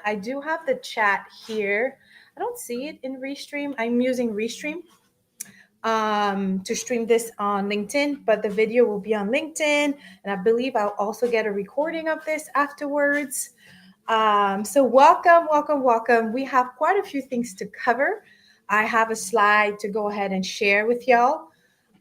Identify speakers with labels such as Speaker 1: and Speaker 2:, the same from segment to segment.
Speaker 1: I do have the chat here. I don't see it in Restream. I'm using Restream to stream this on LinkedIn, but the video will be on LinkedIn. And I believe I'll also get a recording of this afterwards. So welcome, welcome, welcome. We have quite a few things to cover. I have a slide to go ahead and share with y'all.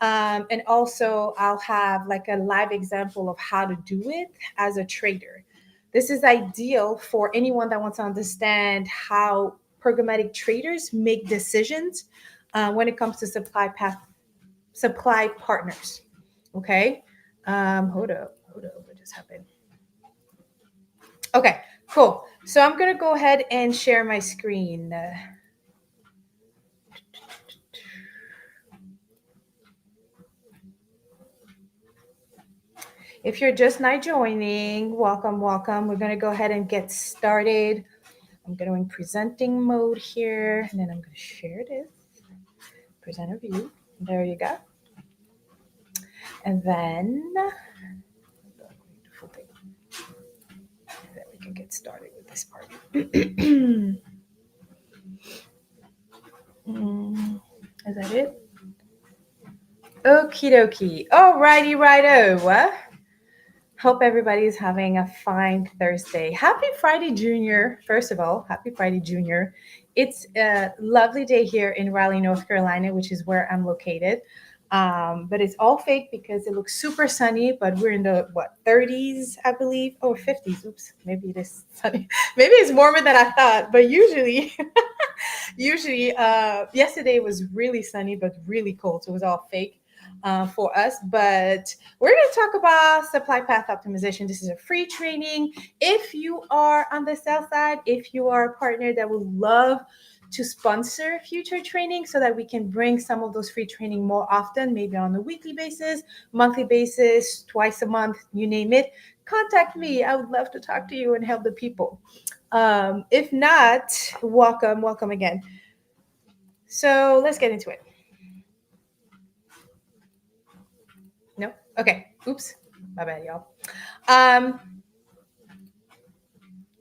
Speaker 1: And also I'll have like a live example of how to do it as a trader. This is ideal for anyone that wants to understand how programmatic traders make decisions when it comes to supply partners. Okay. Hold up. What just happened? Okay, cool. So I'm going to go ahead and share my screen. If you're just now joining, welcome, welcome. We're going to go ahead and get started. I'm going to presenting mode here, and then I'm going to share this. Presenter view. There you go. And then we can get started with this part. Is that it? Okie dokie. Alrighty, righto. Hope everybody is having a fine Thursday. Happy Friday, Junior. First of all, happy Friday, Junior. It's a lovely day here in Raleigh, North Carolina, which is where I'm located. But it's all fake because it looks super sunny, but we're in the, 30s, I believe, or 50s. Oops, maybe it is sunny. Maybe it's warmer than I thought, but usually, yesterday was really sunny, but really cold. So it was all fake. For us, but we're going to talk about supply path optimization. This is a free training. If you are on the sell side, if you are a partner that would love to sponsor future training so that we can bring some of those free training more often, maybe on a weekly basis, monthly basis, twice a month, you name it, contact me. I would love to talk to you and help the people. If not, welcome again. So let's get into it. No? Okay. Oops. My bad, y'all.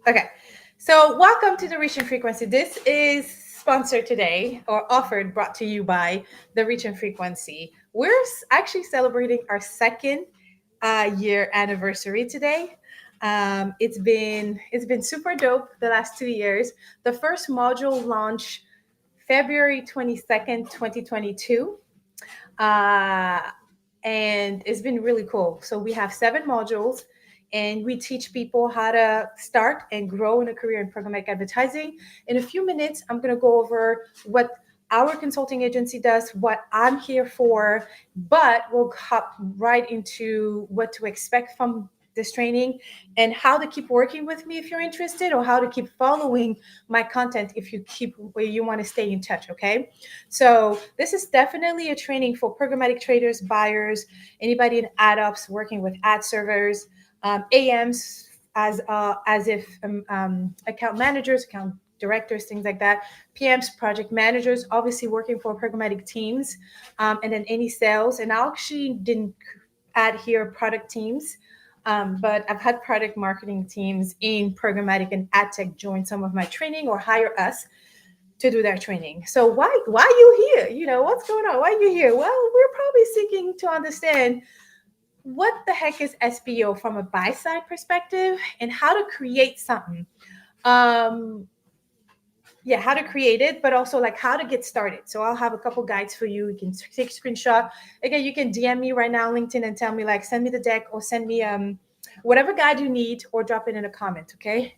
Speaker 1: Okay. So welcome to the Reach and Frequency. This is sponsored today or brought to you by the Reach and Frequency. We're actually celebrating our second year anniversary today. It's been super dope the last 2 years. The first module launched February 22nd, 2022. And it's been really cool. So we have 7 modules, and we teach people how to start and grow in a career in programmatic advertising. In a few minutes, I'm going to go over what our consulting agency does, what I'm here for, but we'll hop right into what to expect from this training and how to keep working with me if you're interested, or how to keep following my content if you want to stay in touch. Okay. So this is definitely a training for programmatic traders, buyers, anybody in adops working with ad servers, AMs as if account managers, account directors, things like that, PMs, project managers, obviously working for programmatic teams, and then any sales. And I actually didn't add here product teams. But I've had product marketing teams in programmatic and ad tech join some of my training or hire us to do their training. So why you here? You know, what's going on? Why are you here? Well, we're probably seeking to understand what the heck is SPO from a buy side perspective and how to create something. How to create it, but also like how to get started. So I'll have a couple guides for you. You can take a screenshot. Again, you can DM me right now on LinkedIn and tell me, like, send me the deck or send me whatever guide you need, or drop it in a comment, okay?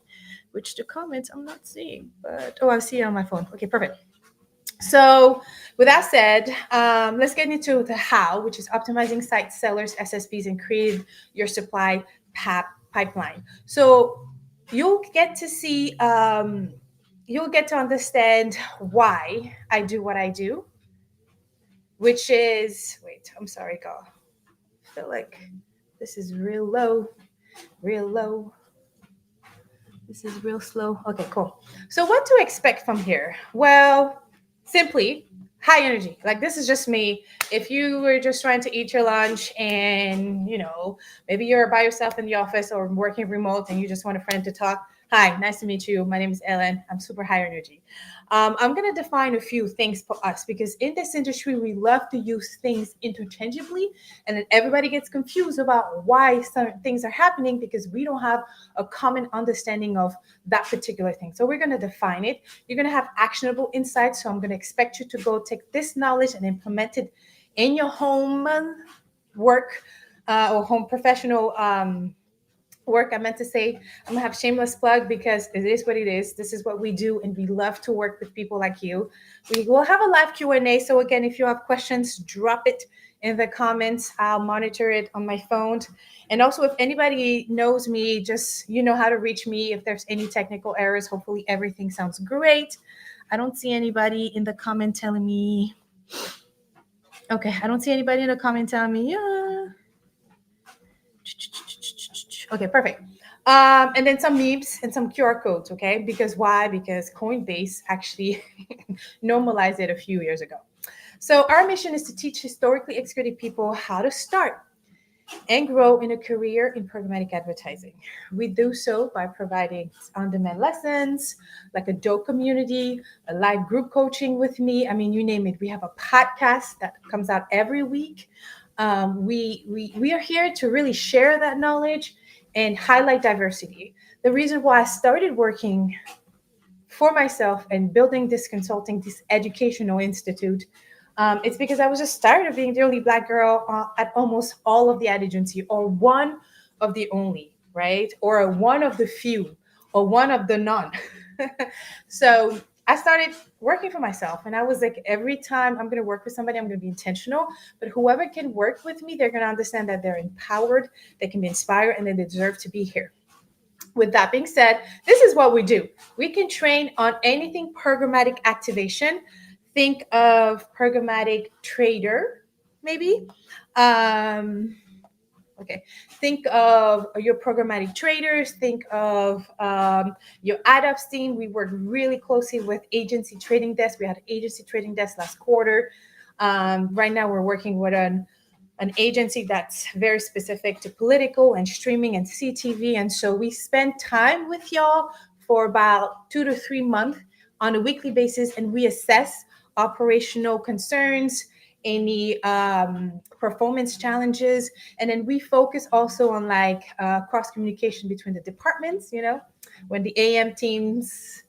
Speaker 1: Which the comments I'm not seeing, but I see it on my phone. Okay, perfect. So with that said, let's get into the how, which is optimizing sites, sellers, SSPs, and create your supply pipeline. So you'll get to see, you'll get to understand why I do what I do, which is, wait, I'm sorry, girl. I feel like this is real low. This is real slow. Okay, cool. So what to expect from here? Well, simply high energy. Like, this is just me. If you were just trying to eat your lunch and, maybe you're by yourself in the office or working remote and you just want a friend to talk, Hi, nice to meet you. My name is Ellen. I'm super high energy. I'm going to define a few things for us because in this industry, we love to use things interchangeably, and then everybody gets confused about why certain things are happening because we don't have a common understanding of that particular thing. So we're going to define it. You're going to have actionable insights. So I'm going to expect you to go take this knowledge and implement it in your home work or home professional work. I meant to say I'm gonna have shameless plug because it is what it is. This is what we do, and we love to work with people like you. We will have a live Q&A. So again, if you have questions, drop it in the comments. I'll monitor it on my phone. And also, if anybody knows me, just you know how to reach me if there's any technical errors. Hopefully everything sounds great. I don't see anybody in the comment telling me. Okay, I don't see anybody in the comment telling me, yeah. Okay, perfect. And then some memes and some QR codes, okay? Because why? Because Coinbase actually normalized it a few years ago. So our mission is to teach historically excluded people how to start and grow in a career in programmatic advertising. We do so by providing on-demand lessons, like a dope community, a live group coaching with me. I mean, you name it. We have a podcast that comes out every week. We are here to really share that knowledge and highlight diversity. The reason why I started working for myself and building this consulting, this educational institute, it's because I was just tired of being the only Black girl at almost all of the ad agency, or one of the only, right? Or one of the few, or one of the none. So I started working for myself, and I was like, every time I'm going to work with somebody, I'm going to be intentional. But whoever can work with me, they're going to understand that they're empowered, they can be inspired, and they deserve to be here. With that being said, this is what we do. We can train on anything programmatic activation. Think of programmatic trader, maybe. Okay. Think of your programmatic traders. Think of your adops team. We work really closely with agency trading desk. We had an agency trading desk last quarter. Right now, we're working with an agency that's very specific to political and streaming and CTV. And so we spend time with y'all for about 2 to 3 months on a weekly basis, and we assess operational concerns, any performance challenges, and then we focus also on like cross communication between the departments. You know, when the AM teams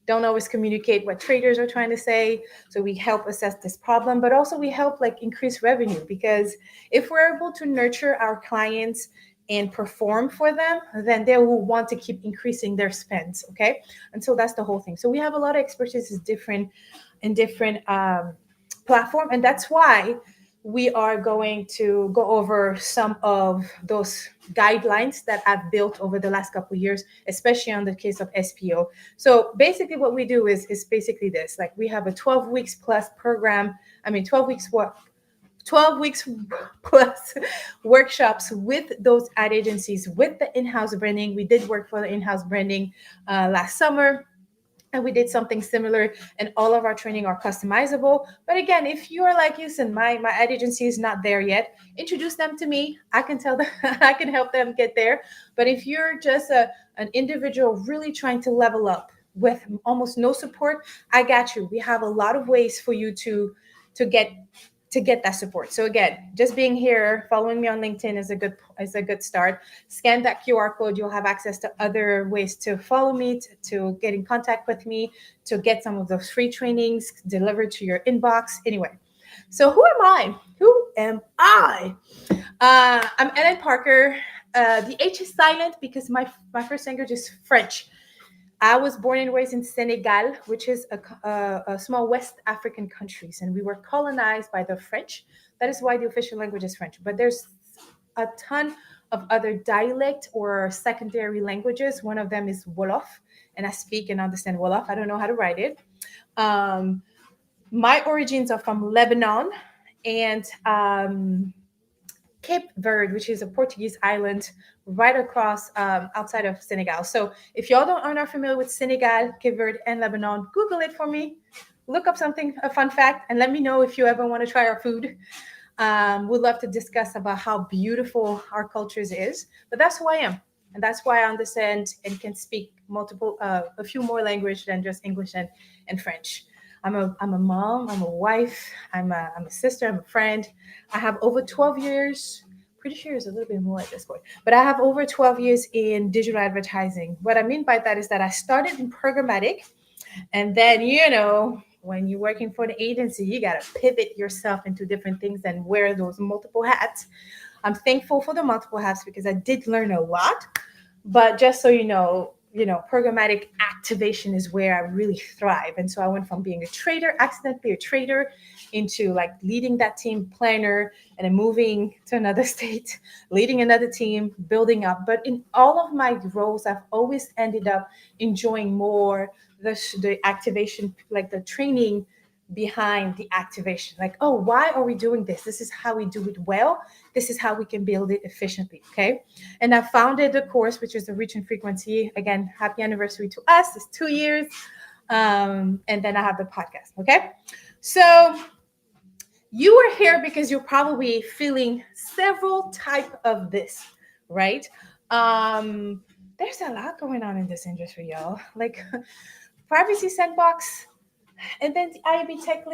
Speaker 1: don't always communicate what traders are trying to say. So we help assess this problem, but also we help like increase revenue, because if we're able to nurture our clients and perform for them, then they will want to keep increasing their spends. Okay. And so that's the whole thing. So we have a lot of expertise in different platform. And that's why we are going to go over some of those guidelines that I've built over the last couple of years, especially on the case of SPO. So basically what we do is basically this, like we have a 12 weeks plus program. 12 weeks what? 12 weeks plus workshops with those ad agencies with the in-house branding. We did work for the in-house branding last summer, and we did something similar, and all of our training are customizable. But again, if you're like, listen, my ad agency is not there yet, introduce them to me. I can tell them, I can help them get there. But if you're just an individual really trying to level up with almost no support, I got you. We have a lot of ways for you to get that support. So again, just being here, following me on LinkedIn is a good start. Scan that QR code. You'll have access to other ways to follow me, to get in contact with me, to get some of those free trainings delivered to your inbox. Anyway, so who am I? Who am I? I'm Ellen Parker. The H is silent because my first language is French. I was born and raised in Senegal, which is a small West African country, and we were colonized by the French. That is why the official language is French. But there's a ton of other dialect or secondary languages. One of them is Wolof, and I speak and understand Wolof. I don't know how to write it. My origins are from Lebanon and Cape Verde, which is a Portuguese island right across outside of Senegal. So if y'all are not familiar with Senegal, Cape Verde, and Lebanon, Google it for me. Look up a fun fact, and let me know if you ever want to try our food. We'd love to discuss about how beautiful our cultures is. But that's who I am. And that's why I understand and can speak a few more language than just English and French. I'm a mom, I'm a wife, I'm a sister, I'm a friend. I have over 12 years, pretty sure it's a little bit more at this point, but I have over 12 years in digital advertising. What I mean by that is that I started in programmatic, and then, when you're working for the agency, you got to pivot yourself into different things and wear those multiple hats. I'm thankful for the multiple hats because I did learn a lot. But just so programmatic activation is where I really thrive. And so I went from being a trader, accidentally a trader, into like leading that team planner, and then moving to another state, leading another team, building up. But in all of my roles, I've always ended up enjoying more the activation, like the training behind the activation. Like, oh, why are we doing this? This is how we do it well. This is how we can build it efficiently. Okay. And I founded the course, which is the reach and frequency. Again, happy anniversary to us. It's 2 years. And then I have the podcast. Okay. So you are here because you're probably feeling several type of this, right? There's a lot going on in this industry, y'all. Like privacy sandbox, and then the IB Tech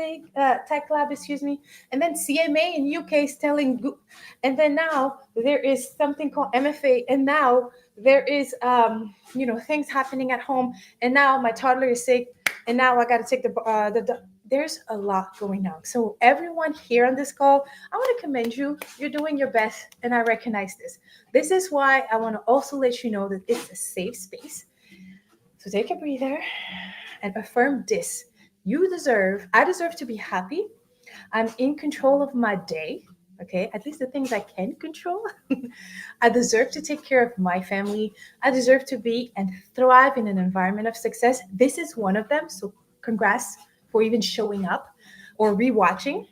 Speaker 1: Lab, excuse me, and then CMA in UK is telling, and then now there is something called MFA, and now there is things happening at home, and now my toddler is sick, and now I got to take the. There's a lot going on. So everyone here on this call, I want to commend you. You're doing your best, and I recognize this. This is why I want to also let you know that it's a safe space. So take a breather and affirm this. I deserve to be happy. I'm in control of my day. Okay, at least the things I can control. I deserve to take care of my family. I deserve to be and thrive in an environment of success. This is one of them. So congrats for even showing up or rewatching.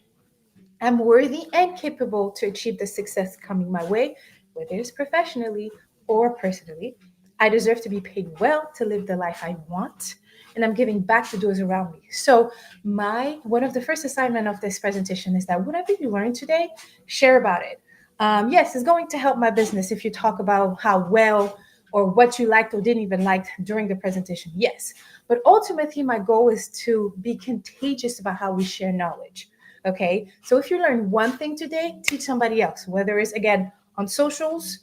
Speaker 1: I'm worthy and capable to achieve the success coming my way, whether it's professionally or personally. I deserve to be paid well to live the life I want, and I'm giving back to those around me. So, my one of the first assignment of this presentation is that whatever you learned today, share about it. Yes, it's going to help my business if you talk about how well or what you liked or didn't even like during the presentation. Yes, but ultimately, my goal is to be contagious about how we share knowledge. Okay, so if you learn one thing today, teach somebody else, whether it's again on socials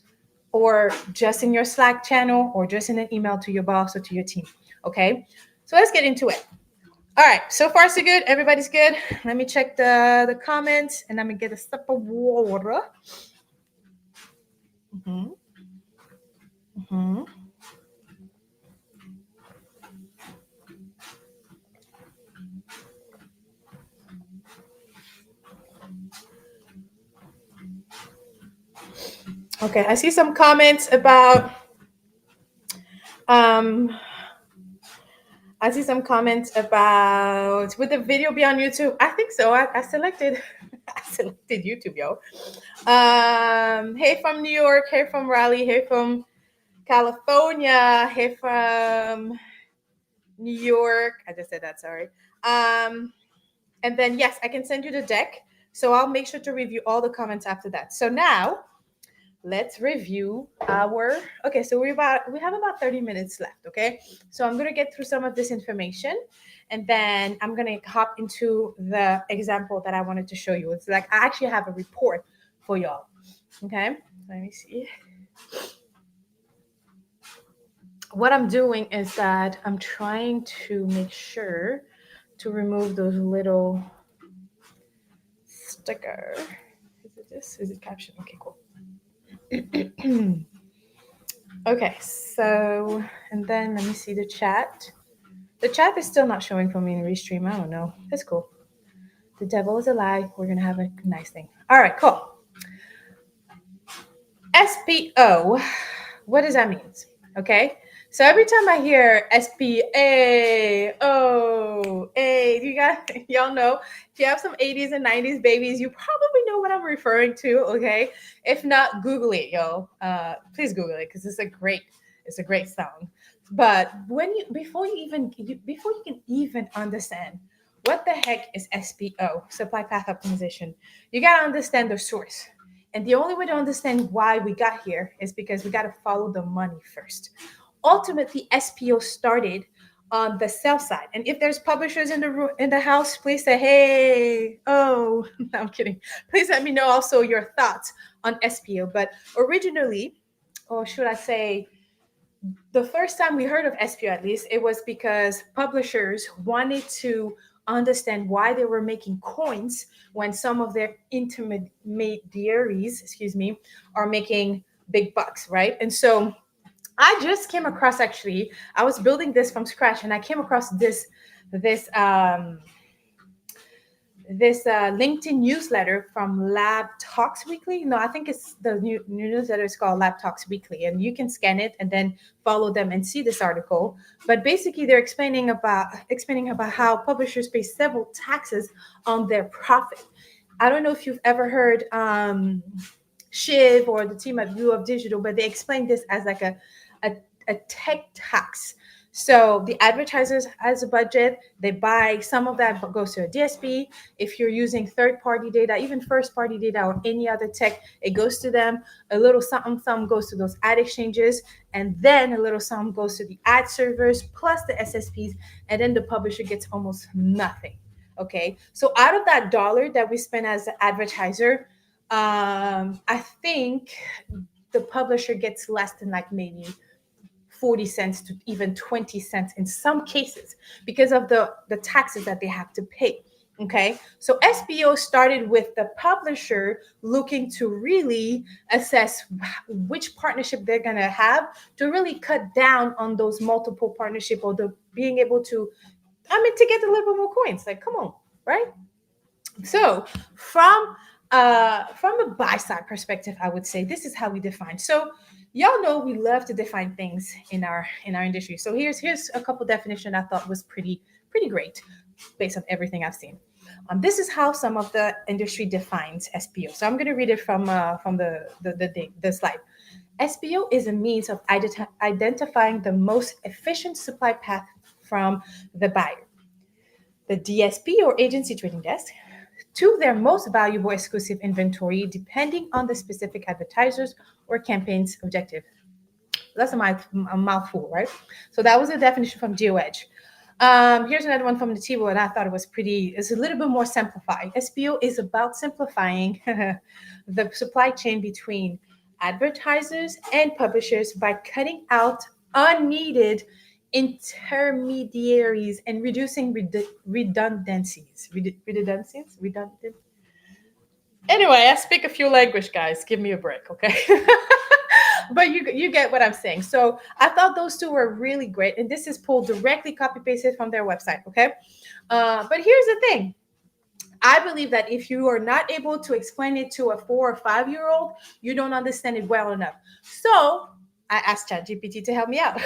Speaker 1: or just in your Slack channel or just in an email to your boss or to your team. Okay, so let's get into it. All right, so far so good. Everybody's good. Let me check the comments, and I'm gonna get a sip of water. Mm-hmm. Mm-hmm. Okay, I see some comments about I see some comments about would the video be on YouTube? I think so. I selected I selected YouTube, yo. Hey from New York, hey from Raleigh, hey from California, hey from New York. I just said that, sorry. And then yes, I can send you the deck. So I'll make sure to review all the comments after that. So now let's review our okay, so we have about 30 minutes left. Okay, so I'm gonna get through some of this information, and then I'm gonna hop into the example that I wanted to show you. It's like I actually have a report for y'all. Okay, let me see. What I'm doing is that I'm trying to make sure to remove those little sticker. Is it this? Is it caption? Okay, cool. Okay, so, and then let me see the chat. The chat is still not showing for me in Restream. I don't know. That's cool. The devil is a lie. We're going to have a nice thing. All right, cool. SPO. What does that mean? Okay. So every time I hear SPA, y'all know, if you have some 80s and 90s babies, you probably know what I'm referring to. Okay. If not, Google it, yo. Please Google it because it's a great song. But before you can even understand what the heck is SPO, supply path optimization, you gotta understand the source. And the only way to understand why we got here is because we got to follow the money first. Ultimately, SPO started on the sell side. And if there's publishers in the house, please say, hey, oh, no, I'm kidding. Please let me know also your thoughts on SPO. But originally, or should I say, the first time we heard of SPO, at least, it was because publishers wanted to understand why they were making coins when some of their intermediaries, are making big bucks, right? And so I just came across, actually, I was building this from scratch, and I came across this LinkedIn newsletter from Lab Talks Weekly. No, I think it's the new newsletter is called Lab Talks Weekly, and you can scan it and then follow them and see this article. But basically, they're explaining about how publishers pay several taxes on their profit. I don't know if you've ever heard Shiv or the team at View of Digital, but they explain this as like a tech tax. So the advertisers has a budget. They buy some of that goes to a DSP. If you're using third-party data, even first-party data or any other tech, it goes to them. A little something, some goes to those ad exchanges, and then a little some goes to the ad servers plus the SSPs, and then the publisher gets almost nothing. Okay, so out of that dollar that we spend as an advertiser, I think the publisher gets less than like maybe 40 cents to even 20 cents in some cases because of the taxes that they have to pay. Okay, so SPO started with the publisher looking to really assess which partnership they're going to have to really cut down on those multiple partnership, or the being able to, to get a little bit more coins. Like, come on, right? So from a buy side perspective, I would say this is how we define. So y'all know we love to define things in our industry. So here's a couple definition I thought was pretty great based on everything I've seen. This is how some of the industry defines SPO. So I'm going to read it from the slide. SPO is a means of identifying the most efficient supply path from the buyer, the DSP or agency trading desk, to their most valuable exclusive inventory, depending on the specific advertisers or campaign's objective. That's a mouthful, right? So that was a definition from GeoEdge. Here's another one from the T-Row, and I thought it was it's a little bit more simplified. SPO is about simplifying the supply chain between advertisers and publishers by cutting out unneeded intermediaries and reducing redundancies. Redundant. Anyway, I speak a few languages, guys. Give me a break, okay? But you get what I'm saying. So I thought those two were really great, and this is pulled directly copy pasted from their website, okay? But here's the thing. I believe that if you are not able to explain it to a 4 or 5-year-old, you don't understand it well enough. So I asked ChatGPT to help me out.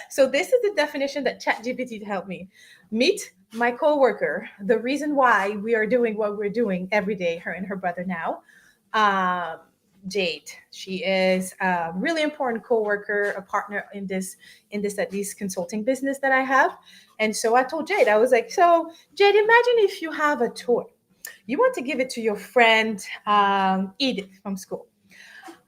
Speaker 1: So this is the definition that ChatGPT helped me. Meet my coworker. The reason why we are doing what we're doing every day, her and her brother now, Jade. She is a really important coworker, a partner in this at least consulting business that I have. And so I told Jade, I was like, so Jade, imagine if you have a toy. You want to give it to your friend Edith from school.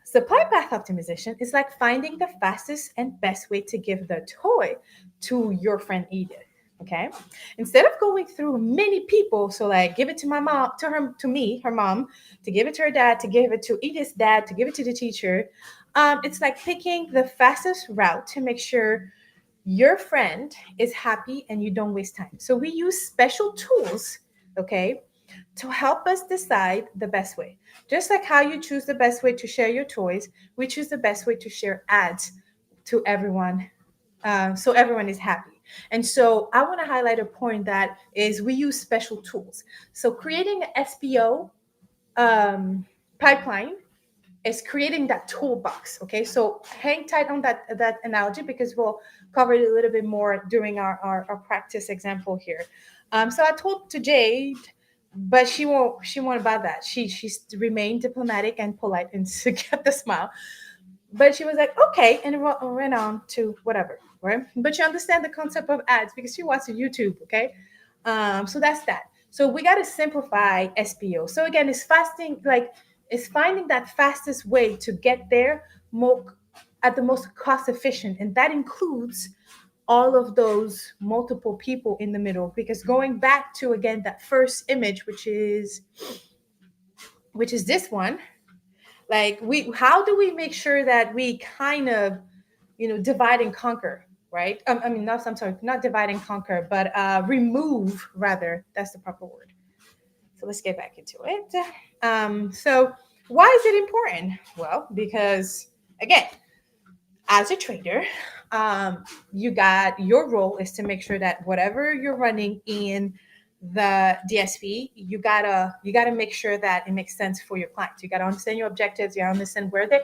Speaker 1: Supply path optimization is like finding the fastest and best way to give the toy to your friend Edith. Okay. Instead of going through many people, so like give it to my mom, to me, her mom, to give it to her dad, to give it to Edith's dad, to give it to the teacher. It's like picking the fastest route to make sure your friend is happy and you don't waste time. So we use special tools, okay, to help us decide the best way. Just like how you choose the best way to share your toys, we choose the best way to share ads to everyone, so everyone is happy. And so I want to highlight a point that is we use special tools. So creating an SPO pipeline is creating that toolbox. Okay, so hang tight on that analogy because we'll cover it a little bit more during our practice example here. So I told to Jade, but she won't about that. She remained diplomatic and polite and to get the smile. But she was like, okay, and went on to whatever, right? But you understand the concept of ads because she watches YouTube, okay? So that's that. So we got to simplify SPO. So again, it's fasting, like It's finding that fastest way to get there at the most cost efficient. And that includes all of those multiple people in the middle. Because going back to, again, that first image, which is this one, like, how do we make sure that we kind of, divide and conquer, right? I mean, not, I'm sorry, not divide and conquer, but remove, rather, that's the proper word. So let's get back into it. So why is it important? Well, because, again, as a trader, you got, your role is to make sure that whatever you're running in the DSP, you gotta make sure that it makes sense for your clients. You gotta understand your objectives. You gotta understand where are they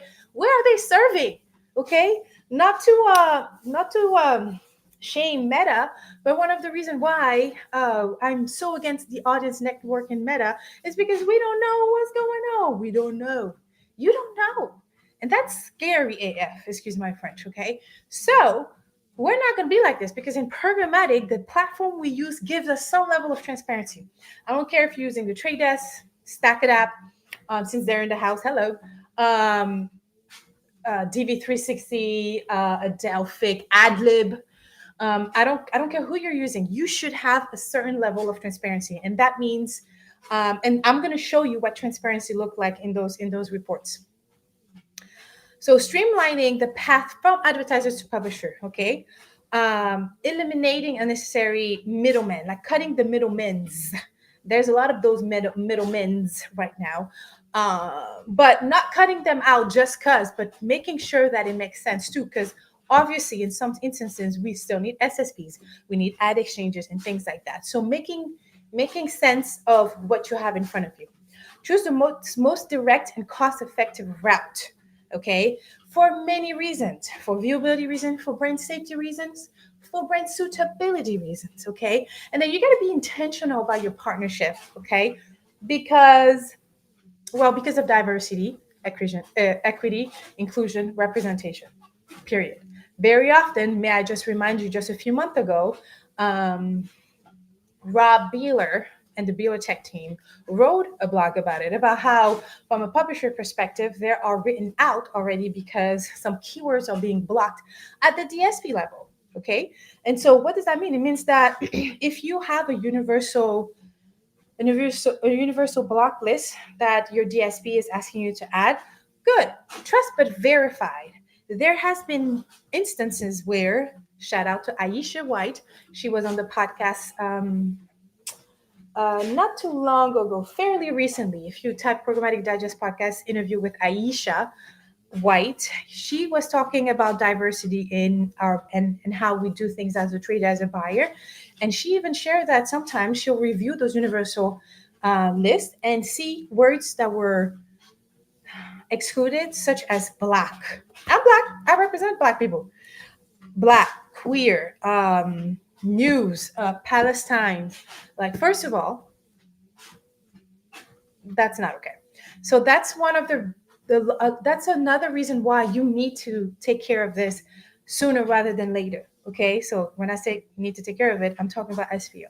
Speaker 1: serving. Okay, not to shame Meta, but one of the reasons why I'm so against the audience network in Meta is because we don't know what's going on. We don't know. You don't know. And that's scary AF, excuse my French, okay? So we're not going to be like this because in Programmatic, the platform we use gives us some level of transparency. I don't care if you're using the Trade Desk, Stack It Up, since they're in the house, hello, DV360, Adelphic, Adlib. I don't care who you're using. You should have a certain level of transparency, and that means, and I'm going to show you what transparency look like in those reports. So streamlining the path from advertisers to publisher, okay? Eliminating unnecessary middlemen, like cutting the middlemen's. There's a lot of those middlemen's right now, but not cutting them out just because, but making sure that it makes sense too, because obviously in some instances we still need SSPs, we need ad exchanges and things like that. So making sense of what you have in front of you. Choose the most direct and cost-effective route, okay, for many reasons, for viewability reasons, for brand safety reasons, for brand suitability reasons, okay? And then you got to be intentional about your partnership, okay? Because of diversity, equity, inclusion, representation, period. Very often, may I just remind you, just a few months ago, Rob Beeler and the Beeler Tech team wrote a blog about it, about how, from a publisher perspective, they are written out already because some keywords are being blocked at the DSP level. Okay. And so what does that mean? It means that if you have a universal block list that your DSP is asking you to add, good, trust but verified. There has been instances where, shout out to Aisha White, she was on the podcast not too long ago, fairly recently. If you type Programmatic Digest podcast interview with Aisha White, she was talking about diversity in our and how we do things as a trader, as a buyer. And she even shared that sometimes she'll review those universal lists and see words that were excluded, such as black. I'm black. I represent black people. Black, queer, news, Palestine. Like, first of all, that's not okay. So that's one of that's another reason why you need to take care of this sooner rather than later. Okay, so when I say need to take care of it, I'm talking about SPO.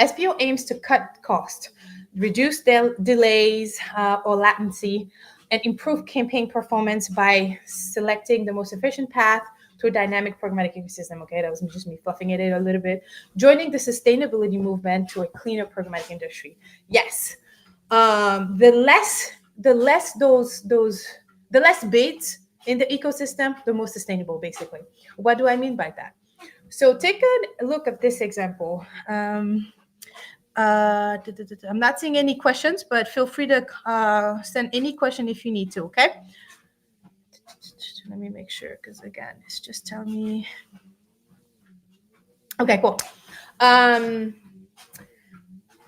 Speaker 1: SPO aims to cut cost, reduce delays or latency, and improve campaign performance by selecting the most efficient path to a dynamic programmatic ecosystem. Okay, that was just me fluffing it in a little bit. Joining the sustainability movement to a cleaner programmatic industry. Yes, the less bids in the ecosystem, the more sustainable, basically. What do I mean by that? So take a look at this example. I'm not seeing any questions, but feel free to send any question if you need to, okay? Let me make sure, because again, it's just telling me. Okay, cool.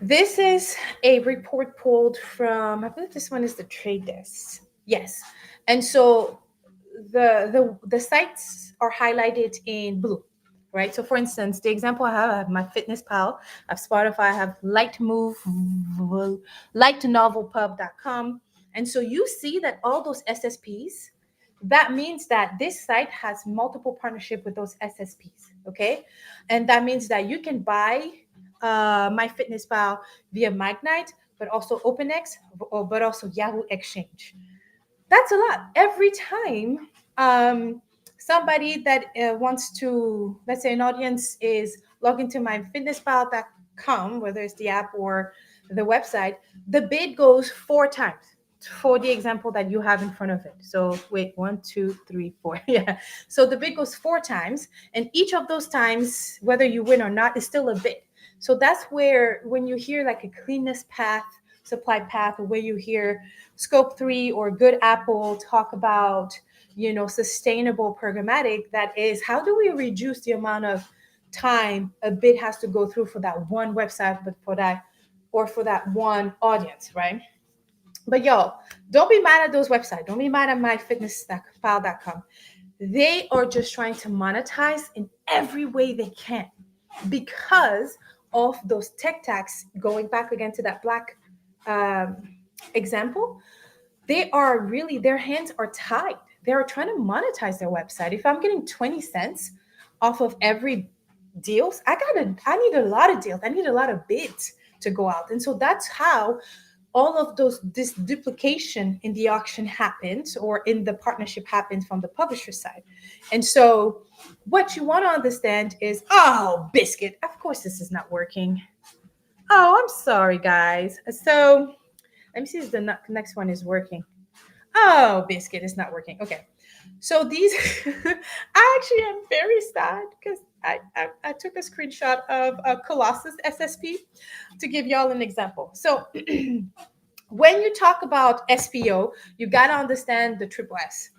Speaker 1: This is a report pulled from, I believe this one is the Trade Desk. Yes. And so the sites are highlighted in blue, right? So for instance, the example I have my FitnessPal, I have Spotify, I have lightnovelpub.com. And so you see that all those SSPs, that means that this site has multiple partnership with those SSPs, okay? And that means that you can buy MyFitnessPal via Magnite, but also OpenX, but also Yahoo Exchange. That's a lot. Every time somebody that wants to, let's say an audience is log into myfitnesspal.com, whether it's the app or the website, the bid goes 4 times for the example that you have in front of it. So wait, 1, 2, 3, 4. Yeah. So the bid goes 4 times, and each of those times, whether you win or not, is still a bid. So that's where when you hear like a cleanness path, supply path, or where you hear Scope 3 or Good Apple talk about, sustainable programmatic, that is, how do we reduce the amount of time a bid has to go through for that one website, but for that one audience, right? But yo, don't be mad at those websites. Don't be mad at myfitnesspal.com. They are just trying to monetize in every way they can because of those tech tax. Going back again to that black example, their hands are tied. They're trying to monetize their website. If I'm getting 20 cents off of every deals, I need a lot of deals. I need a lot of bids to go out. And so that's how all of this duplication in the auction happens, or in the partnership happens from the publisher side. And so what you want to understand is, oh, biscuit, of course this is not working. Oh, I'm sorry, guys. So let me see if the next one is working. Oh, biscuit is not working. Okay. So these, I actually am very sad because I took a screenshot of a Colossus SSP to give y'all an example. So when you talk about SPO, you got to understand the triple S.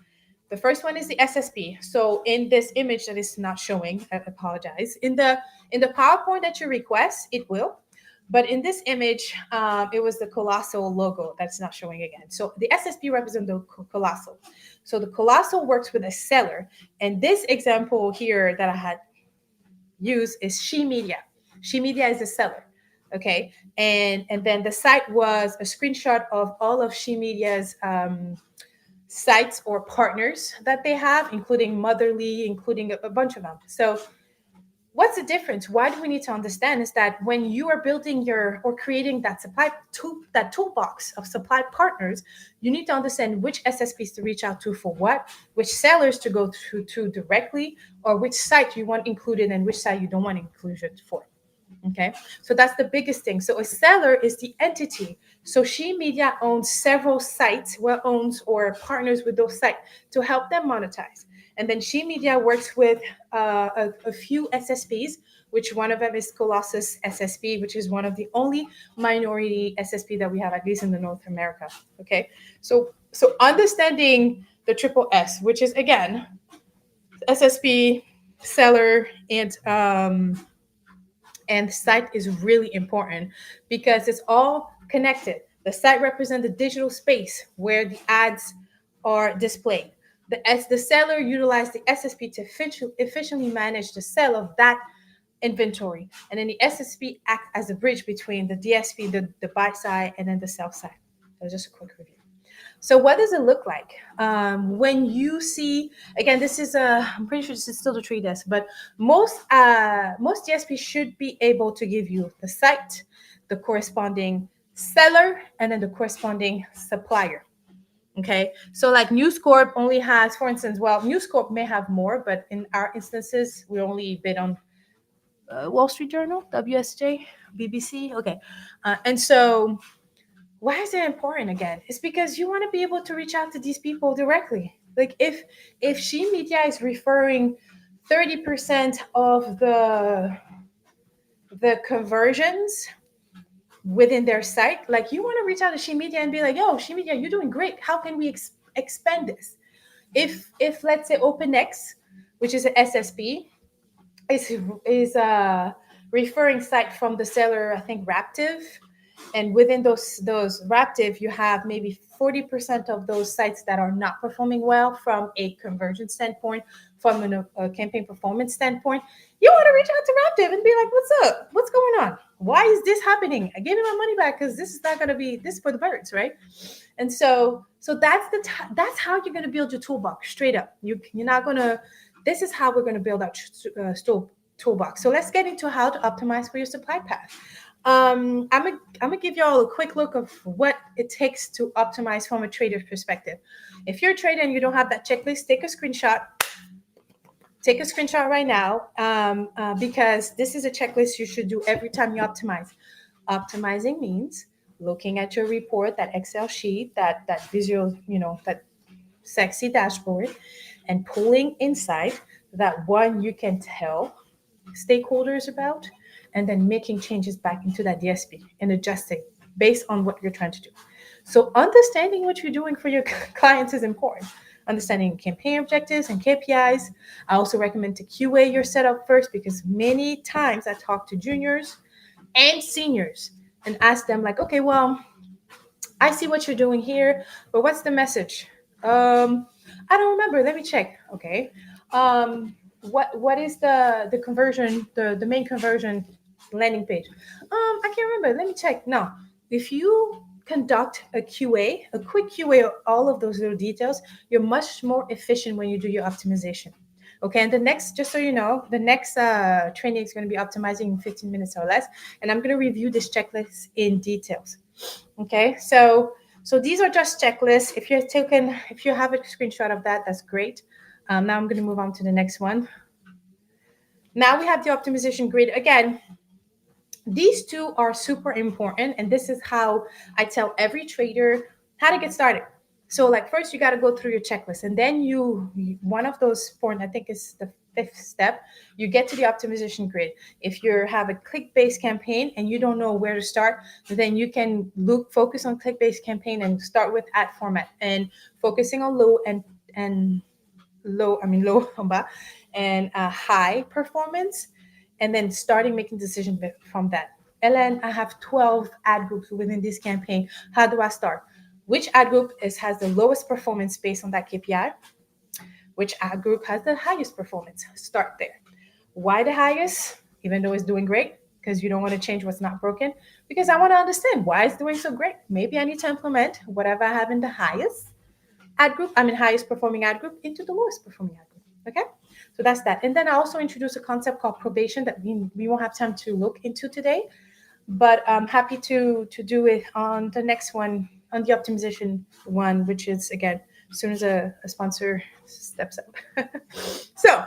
Speaker 1: The first one is the SSP. So in this image that is not showing, I apologize. In the PowerPoint that you request, it will. But in this image, it was the Colossal logo that's not showing again. So the SSP represents the Colossal. So the Colossal works with a seller. And this example here that I had used is She Media. She Media is a seller. Okay. And then the site was a screenshot of all of She Media's sites or partners that they have, including Motherly, including a bunch of them. So what's the difference? Why do we need to understand is that when you are building or creating that toolbox of supply partners, you need to understand which SSPs to reach out to for what, which sellers to go to directly, or which site you want included and which site you don't want included for. Okay, so that's the biggest thing. So a seller is the entity. So She Media owns several sites, owns or partners with those sites to help them monetize. And then She Media works with a few SSPs, which one of them is Colossus SSP, which is one of the only minority SSP that we have, at least in the North America. Okay, so understanding the triple S, which is again SSP, seller, and site is really important because it's all connected. The site represents the digital space where the ads are displayed. The seller utilized the SSP to efficiently manage the sale of that inventory. And then the SSP act as a bridge between the DSP, the buy side, and then the sell side. That was just a quick review. So what does it look like when you see, again, this is I'm pretty sure this is still the trade desk, but most DSPs should be able to give you the site, the corresponding seller, and then the corresponding supplier. Okay, so like News Corp only has, for instance, News Corp may have more, but in our instances, we only bid on Wall Street Journal, WSJ, BBC. Okay, and so why is it important again? It's because you want to be able to reach out to these people directly. Like if She Media is referring 30% of the conversions within their site, like you want to reach out to She Media and be like, yo, She Media, you're doing great. How can we expand this? If let's say OpenX, which is an SSP, is a referring site from the seller, I think Raptive, and within those Raptive, you have maybe 40% of those sites that are not performing well from a conversion standpoint, from a campaign performance standpoint. You want to reach out to Raptive and be like, what's up? What's going on? Why is this happening? I gave you my money back because this is not going to be this for the birds, right? And so that's how you're going to build your toolbox straight up. You're not going to. This is how we're going to build our toolbox. So let's get into how to optimize for your supply path. I'm gonna give y'all a quick look of what it takes to optimize from a trader's perspective. If you're a trader and you don't have that checklist, take a screenshot. Take a screenshot right now, because this is a checklist you should do every time you optimize. Optimizing means looking at your report, that Excel sheet, that visual, that sexy dashboard, and pulling insight that one you can tell stakeholders about, and then making changes back into that DSP and adjusting based on what you're trying to do. So understanding what you're doing for your clients is important. Understanding campaign objectives and KPIs. I also recommend to QA your setup first, because many times I talk to juniors and seniors and ask them like, okay, well, I see what you're doing here, but what's the message? I don't remember. Let me check. Okay. What is the conversion, the main conversion landing page? I can't remember. Let me check. Now, if you conduct a QA, a quick QA of all of those little details, you're much more efficient when you do your optimization. Okay, and the next, just so you know, the next training is going to be optimizing in 15 minutes or less, and I'm going to review this checklist in details. Okay, so these are just checklists. If you have a screenshot of that, that's great. Now I'm going to move on to the next one. Now we have the optimization grid. Again, these two are super important, and this is how I tell every trader how to get started. So like first you got to go through your checklist, and then one of those point, I think is the fifth step, you get to the optimization grid. If you have a click-based campaign and you don't know where to start, then you can focus on click-based campaign and start with ad format and focusing on low and high performance, and then starting making decisions from that. Ellen, I have 12 ad groups within this campaign. How do I start? Which ad group has the lowest performance based on that KPI? Which ad group has the highest performance? Start there. Why the highest? Even though it's doing great, because you don't want to change what's not broken. Because I want to understand why it's doing so great. Maybe I need to implement whatever I have in the highest highest performing ad group into the lowest performing ad group. Okay, so that's that. And then I also introduced a concept called probation that we won't have time to look into today, but I'm happy to do it on the next one, on the optimization one, which is again as soon as a sponsor steps up. So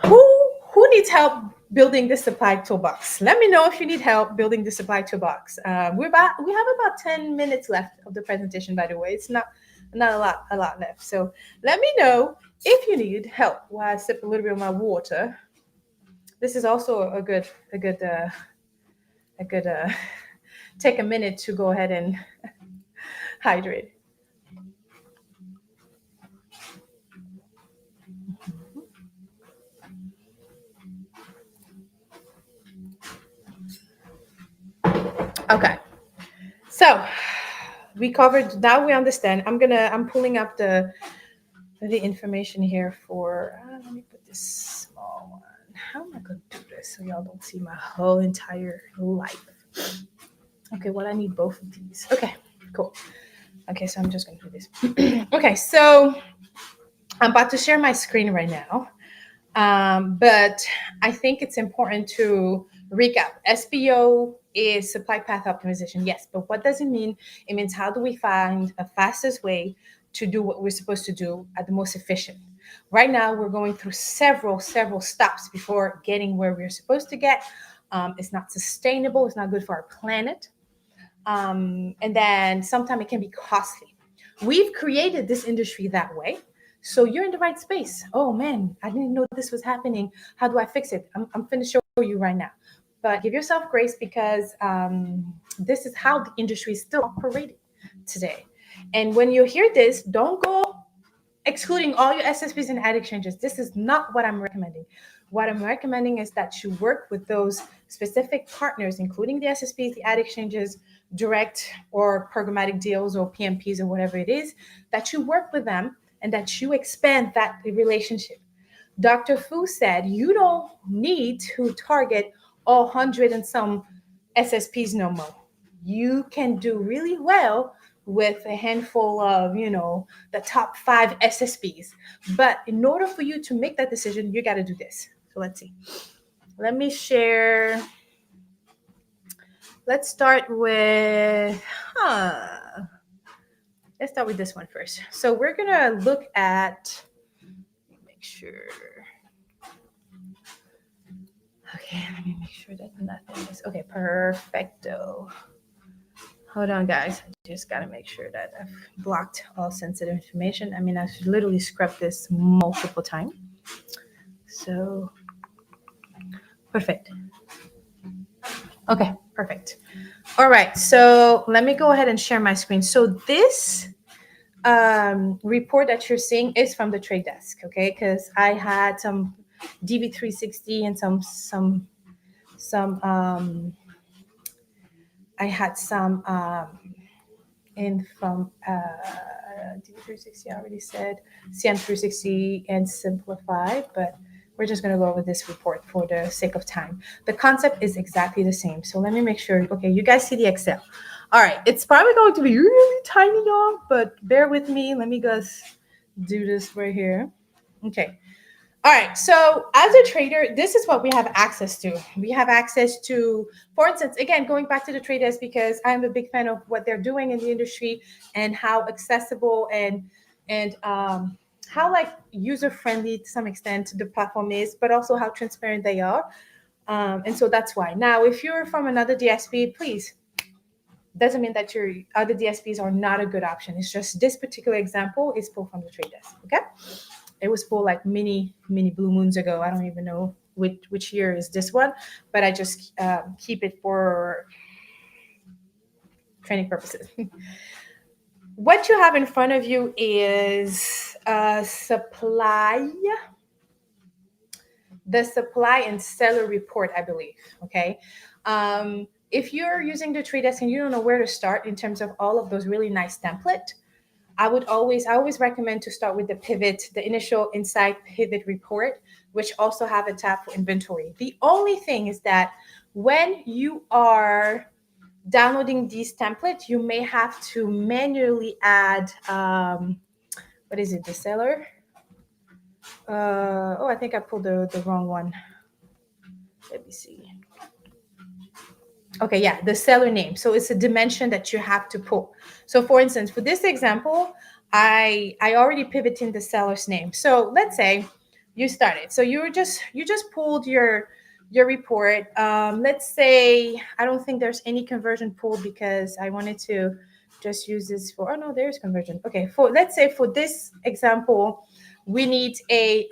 Speaker 1: who needs help building the supply toolbox? Let me know if you need help building the supply toolbox. We have about 10 minutes left of the presentation, by the way. It's not a lot left. So let me know if you need help while I sip a little bit of my water. This is also a good take a minute to go ahead and hydrate. Okay, so we covered. Now we understand. I'm pulling up the information here for. Let me put this small one. How am I going to do this so y'all don't see my whole entire life? Okay, well I need both of these. Okay, cool. Okay, so I'm just going to do this. Okay, so I'm about to share my screen right now. But I think it's important to recap. SPO is supply path optimization, yes, but what does it mean? It means how do we find a fastest way to do what we're supposed to do at the most efficient? Right now, we're going through several stops before getting where we're supposed to get. It's not sustainable. It's not good for our planet. And then sometimes it can be costly. We've created this industry that way. So you're in the right space. Oh man, I didn't know this was happening. How do I fix it? I'm going to show you right now. But give yourself grace, because this is how the industry is still operating today. And when you hear this, don't go excluding all your SSPs and ad exchanges. This is not what I'm recommending. What I'm recommending is that you work with those specific partners, including the SSPs, the ad exchanges, direct or programmatic deals or PMPs or whatever it is, that you work with them and that you expand that relationship. Dr. Fu said you don't need to target all 100 and some SSPs no more. You can do really well with a handful of, the top 5 SSPs. But in order for you to make that decision, you got to do this. So let's see. Let me share let's start with, let's start with this one first. So we're going to look at, make sure. Okay, let me make sure that nothing is, okay, perfecto. Hold on, guys. I just got to make sure that I've blocked all sensitive information. I mean, I've literally scrubbed this multiple times. So, perfect. Okay, perfect. All right, so let me go ahead and share my screen. So this report that you're seeing is from the trade desk, okay? Because I had some DB360 and I had some in from DB360, I already said, CM360 and Simplified, but we're just going to go over this report for the sake of time. The concept is exactly the same. So let me make sure. Okay, you guys see the Excel. All right, it's probably going to be really tiny, y'all, but bear with me. Let me just do this right here. Okay. All right, so as a trader, this is what we have access to. We have access to, for instance, again, going back to the trade desk, because I'm a big fan of what they're doing in the industry and how accessible and how like user-friendly to some extent the platform is, but also how transparent they are. And so that's why. Now, if you're from another DSP, please, doesn't mean that your other DSPs are not a good option. It's just this particular example is pulled from the trade desk, okay? It was pulled like many blue moons ago. I don't even know which year is this one, but I just keep it for training purposes. What you have in front of you is supply, the supply and seller report, I believe, okay? If you're using the trade desk and you don't know where to start in terms of all of those really nice templates, I always recommend to start with the pivot, the initial insight pivot report, which also have a tab for inventory. The only thing is that when you are downloading these templates, you may have to manually add, what is it, the seller? Oh, I think I pulled the wrong one. Let me see. Okay, yeah, the seller name. So it's a dimension that you have to pull. So for instance, for this example, I already pivoted the seller's name. So let's say you started. So you just pulled your report. Let's say I don't think there's any conversion pulled because I wanted to just use this for, oh no, there's conversion. Okay, for let's say for this example, we need a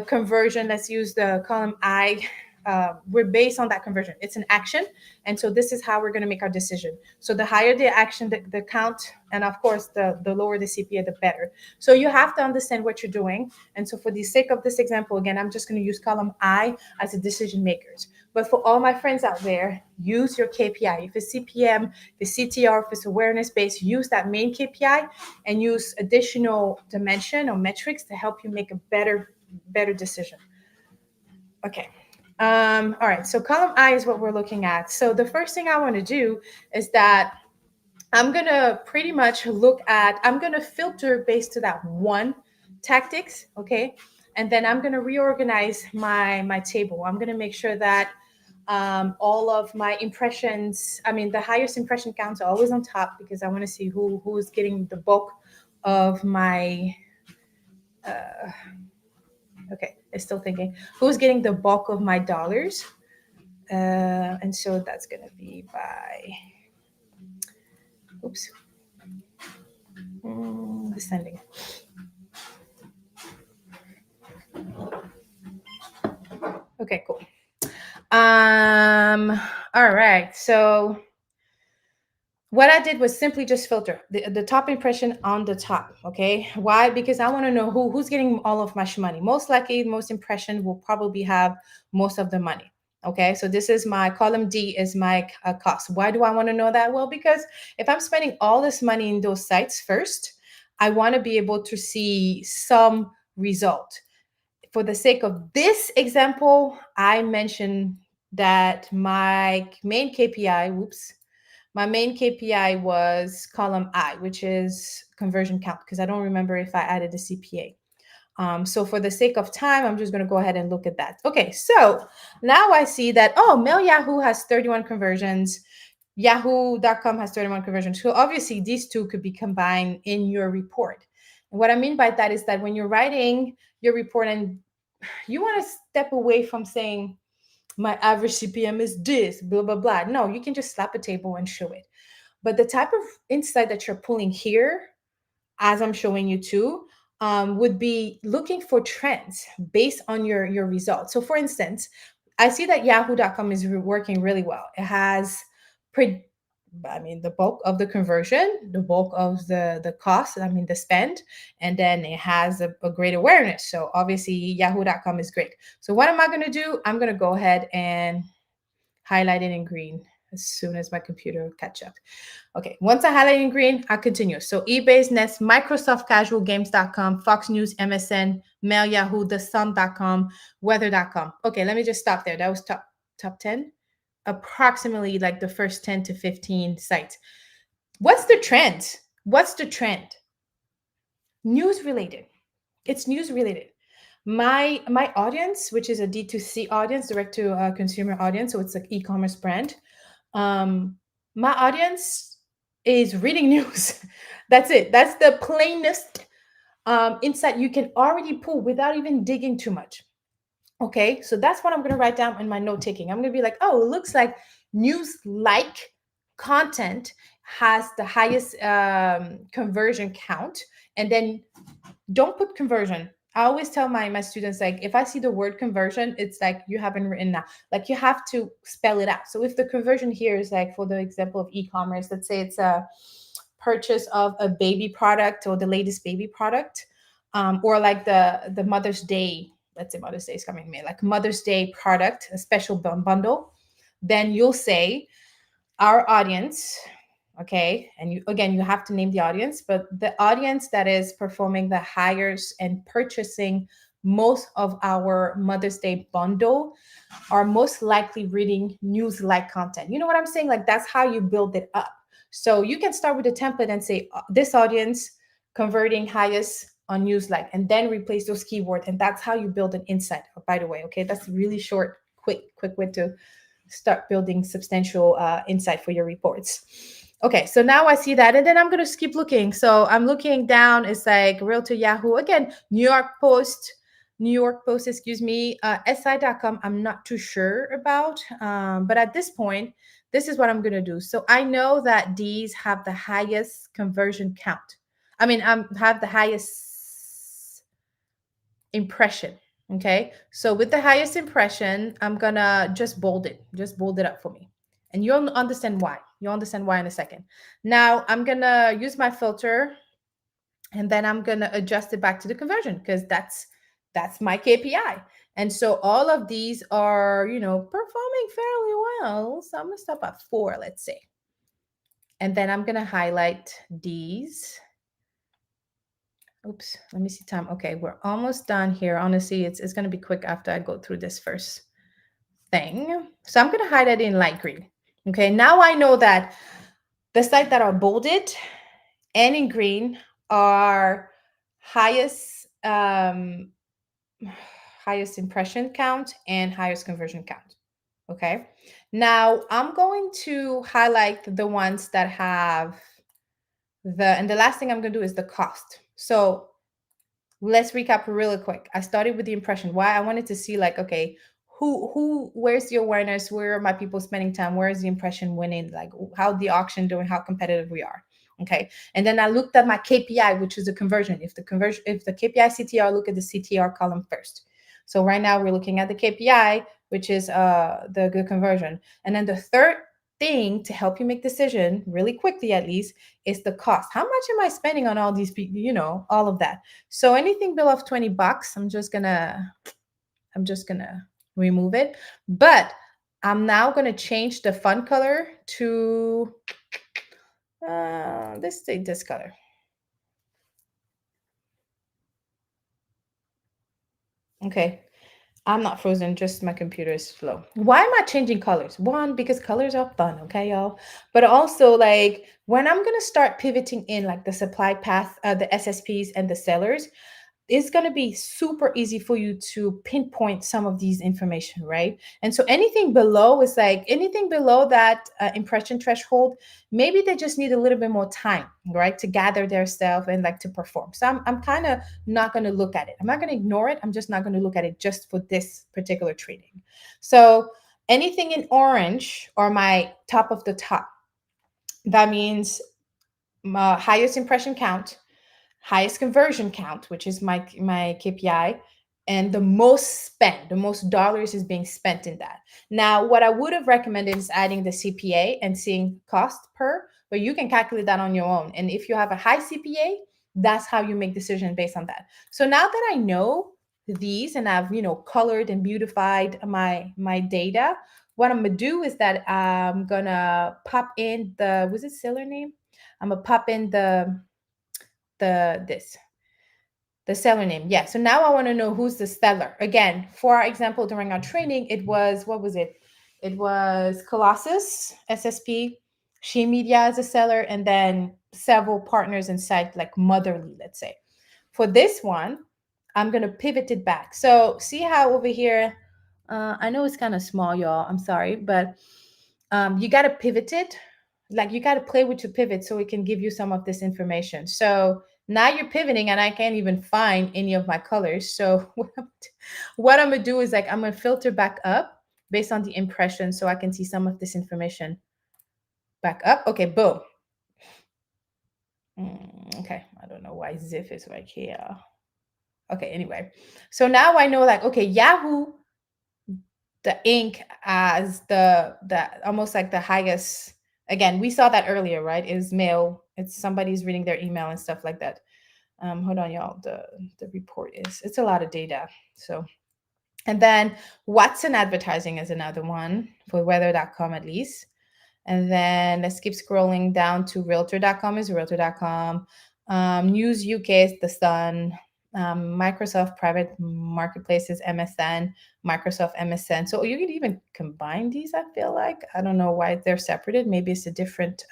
Speaker 1: conversion. Let's use the column I. We're based on that conversion. It's an action. And so this is how we're going to make our decision. So the higher the action, the count, and of course, the lower the CPA, the better. So you have to understand what you're doing. And so for the sake of this example, again, I'm just going to use column I as a decision makers. But for all my friends out there, use your KPI. If it's CPM, if it's CTR, if it's awareness-based, use that main KPI and use additional dimension or metrics to help you make a better decision. Okay. All right, so column I is what we're looking at. So the first thing I want to do is that I'm going to pretty much I'm going to filter based to that one tactics, okay? And then I'm going to reorganize my table. I'm going to make sure that all of my impressions, the highest impression counts are always on top because I want to see who is getting the bulk of my okay, I'm still thinking who's getting the bulk of my dollars. And so that's going to be by, oops, descending. Okay, cool. All right, so what I did was simply just filter the top impression on the top, okay? Why? Because I want to know who's getting all of my money. Most likely, most impression will probably have most of the money, okay? So this is my column D is my cost. Why do I want to know that? Well, because if I'm spending all this money in those sites first, I want to be able to see some result. For the sake of this example, I mentioned that my main KPI, my main KPI was column I, which is conversion count, because I don't remember if I added a CPA. So for the sake of time, I'm just going to go ahead and look at that. Okay, so now I see that, oh, Mail Yahoo has 31 conversions. Yahoo.com has 31 conversions. So obviously these two could be combined in your report. And what I mean by that is that when you're writing your report and you want to step away from saying my average CPM is this, blah, blah, blah. No, you can just slap a table and show it. But the type of insight that you're pulling here, as I'm showing you too, would be looking for trends based on your results. So for instance, I see that yahoo.com is working really well. It has the bulk of the conversion, the bulk of the cost, the spend, and then it has a great awareness. So obviously yahoo.com is great. So what am I going to do? I'm going to go ahead and highlight it in green as soon as my computer will catch up. Okay, once I highlight in green, I'll continue. So eBay's Nest, Microsoft Casual Games.com, Fox News, MSN, Mail Yahoo, TheSun.com, Weather.com. Okay, let me just stop there. That was top 10, approximately like the first 10 to 15 sites. What's the trend? What's the trend? News related. It's news related. My audience, which is a D2C audience, direct to consumer audience, so it's like e-commerce brand. My audience is reading news. That's it. That's the plainest insight you can already pull without even digging too much. Okay, so that's what I'm going to write down in my note taking. I'm going to be like, oh, it looks like news like content has the highest conversion count. And then don't put conversion. I always tell my students, like, if I see the word conversion, it's like you haven't written that. Like, you have to spell it out. So if the conversion here is like, for the example of e-commerce, let's say it's a purchase of a baby product or the latest baby product, or like the Mother's Day, let's say Mother's Day is coming in May, like Mother's Day product, a special bundle, then you'll say our audience. Okay, and you have to name the audience, but the audience that is performing the highest and purchasing most of our Mother's Day bundle are most likely reading news like content. You know what I'm saying? Like, that's how you build it up. So you can start with a template and say this audience converting highest on news like, and then replace those keywords, and that's how you build an insight. By the way, okay, that's really short, quick way to start building substantial insight for your reports. Okay, so now I see that, and then I'm going to keep looking. So I'm looking down. It's like Realtor Yahoo. Again, New York Post, excuse me, SI.com, I'm not too sure about. But at this point, this is what I'm going to do. So I know that these have the highest conversion count. Have the highest impression. Okay, so with the highest impression, I'm going to just bold it up for me. And you'll understand why. You'll understand why in a second. Now I'm going to use my filter, and then I'm going to adjust it back to the conversion, because that's my KPI. And so all of these are, performing fairly well. So I'm going to stop at 4, let's say. And then I'm going to highlight these. Oops, let me see time. Okay, we're almost done here. Honestly, it's going to be quick after I go through this first thing. So I'm going to highlight it in light green. Okay, now I know that the sites that are bolded and in green are highest impression count and highest conversion count. Okay, now I'm going to highlight the ones that have and the last thing I'm going to do is the cost. So let's recap really quick. I started with the impression. Why? I wanted to see, like, okay, where's the awareness? Where are my people spending time? Where is the impression winning? Like, how the auction doing? How competitive we are. Okay. And then I looked at my KPI, which is the conversion. If the KPI CTR, look at the CTR column first. So right now we're looking at the KPI, which is the good conversion. And then the third thing to help you make decision really quickly, at least, is the cost. How much am I spending on all these people, all of that. So anything below $20, I'm just gonna remove it. But I'm now gonna change the font color to this color. Okay, I'm not frozen, just my computer is slow. Why am I changing colors? One, because colors are fun, okay, y'all? But also, like, when I'm going to start pivoting in, like, the supply path, the SSPs and the sellers, it's going to be super easy for you to pinpoint some of these information, right? And so anything below is like anything below that impression threshold, maybe they just need a little bit more time, right, to gather their stuff and like to perform. So I'm kind of not going to look at it. I'm not going to ignore it. I'm just not going to look at it just for this particular trading. So anything in orange or my top of the top, that means my highest impression count, highest conversion count, which is my KPI, and the most spent, the most dollars is being spent in that. Now, what I would have recommended is adding the CPA and seeing cost per, but you can calculate that on your own. And if you have a high CPA, that's how you make decisions based on that. So now that I know these and I've, colored and beautified my data, what I'm gonna do is that I'm gonna pop in was it seller name? I'm gonna pop in this the seller name. Yeah. So now I want to know who's the seller. Again, for our example, during our training, it was, what was it? It was Colossus, SSP, She Media as a seller, and then several partners inside, like Motherly, let's say. For this one, I'm going to pivot it back. So see how over here, I know it's kind of small, y'all. I'm sorry, but you got to pivot it. Like you got to play with your pivot so it can give you some of this information. So now you're pivoting and I can't even find any of my colors. So what I'm going to do is like, I'm going to filter back up based on the impression so I can see some of this information back up. Okay, boom. Okay, I don't know why Ziff is right here. Okay, anyway. So now I know like, okay, Yahoo, the ink as the almost like the highest. Again, we saw that earlier, right? Is mail. It's somebody's reading their email and stuff like that. Hold on, y'all. The report it's a lot of data. So, and then Watson Advertising is another one for weather.com at least. And then let's keep scrolling down to realtor.com is realtor.com. News UK is The Sun. Microsoft Private Marketplaces, MSN, Microsoft MSN. So you could even combine these, I feel like. I don't know why they're separated. Maybe it's a different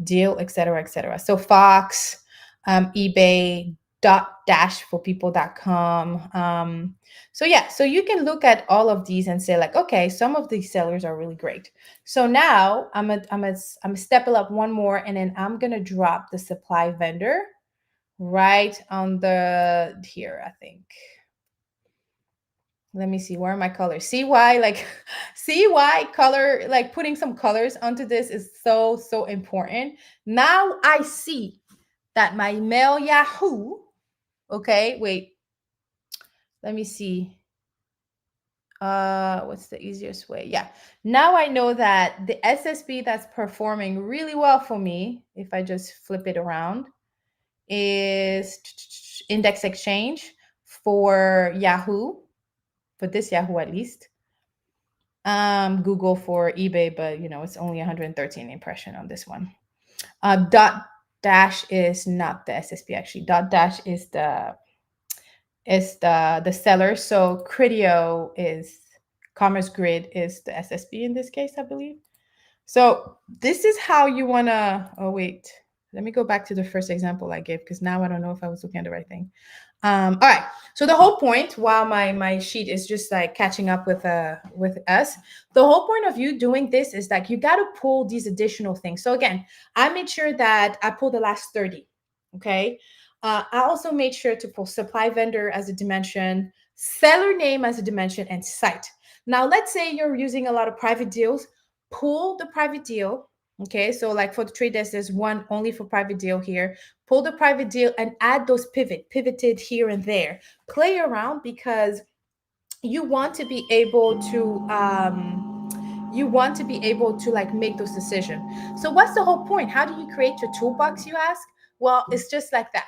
Speaker 1: deal, et cetera, et cetera. So Fox, eBay, dash for people.com. So yeah, so you can look at all of these and say like, okay, some of these sellers are really great. So now I'm a step up one more, and then I'm gonna drop the supply vendor right on the here, I think. Let me see, where are my colors? See why color, like putting some colors onto this is so important. Now I see that my mail Yahoo, okay, wait, let me see. What's the easiest way? Yeah. Now I know that the SSP that's performing really well for me, if I just flip it around, is Index Exchange for Yahoo, for this Yahoo at least. Google for eBay, but it's only 113 impression on this one. Dot dash is not the SSP actually. Dot dash is the seller. So Criteo is Commerce Grid is the SSP in this case, I believe. So this is how you wanna. Oh wait, let me go back to the first example I gave because now I don't know if I was looking at the right thing. All right. So the whole point, while my sheet is just like catching up with us, the whole point of you doing this is that you got to pull these additional things. So again, I made sure that I pulled the last 30. Okay. I also made sure to pull supply vendor as a dimension, seller name as a dimension, and site. Now, let's say you're using a lot of private deals. Pull the private deal. Okay, so like for the trade desk, there's one only for private deal here. Pull the private deal and add those pivoted here and there. Play around because you want to be able to like make those decisions. So what's the whole point? How do you create your toolbox, you ask? Well, it's just like that.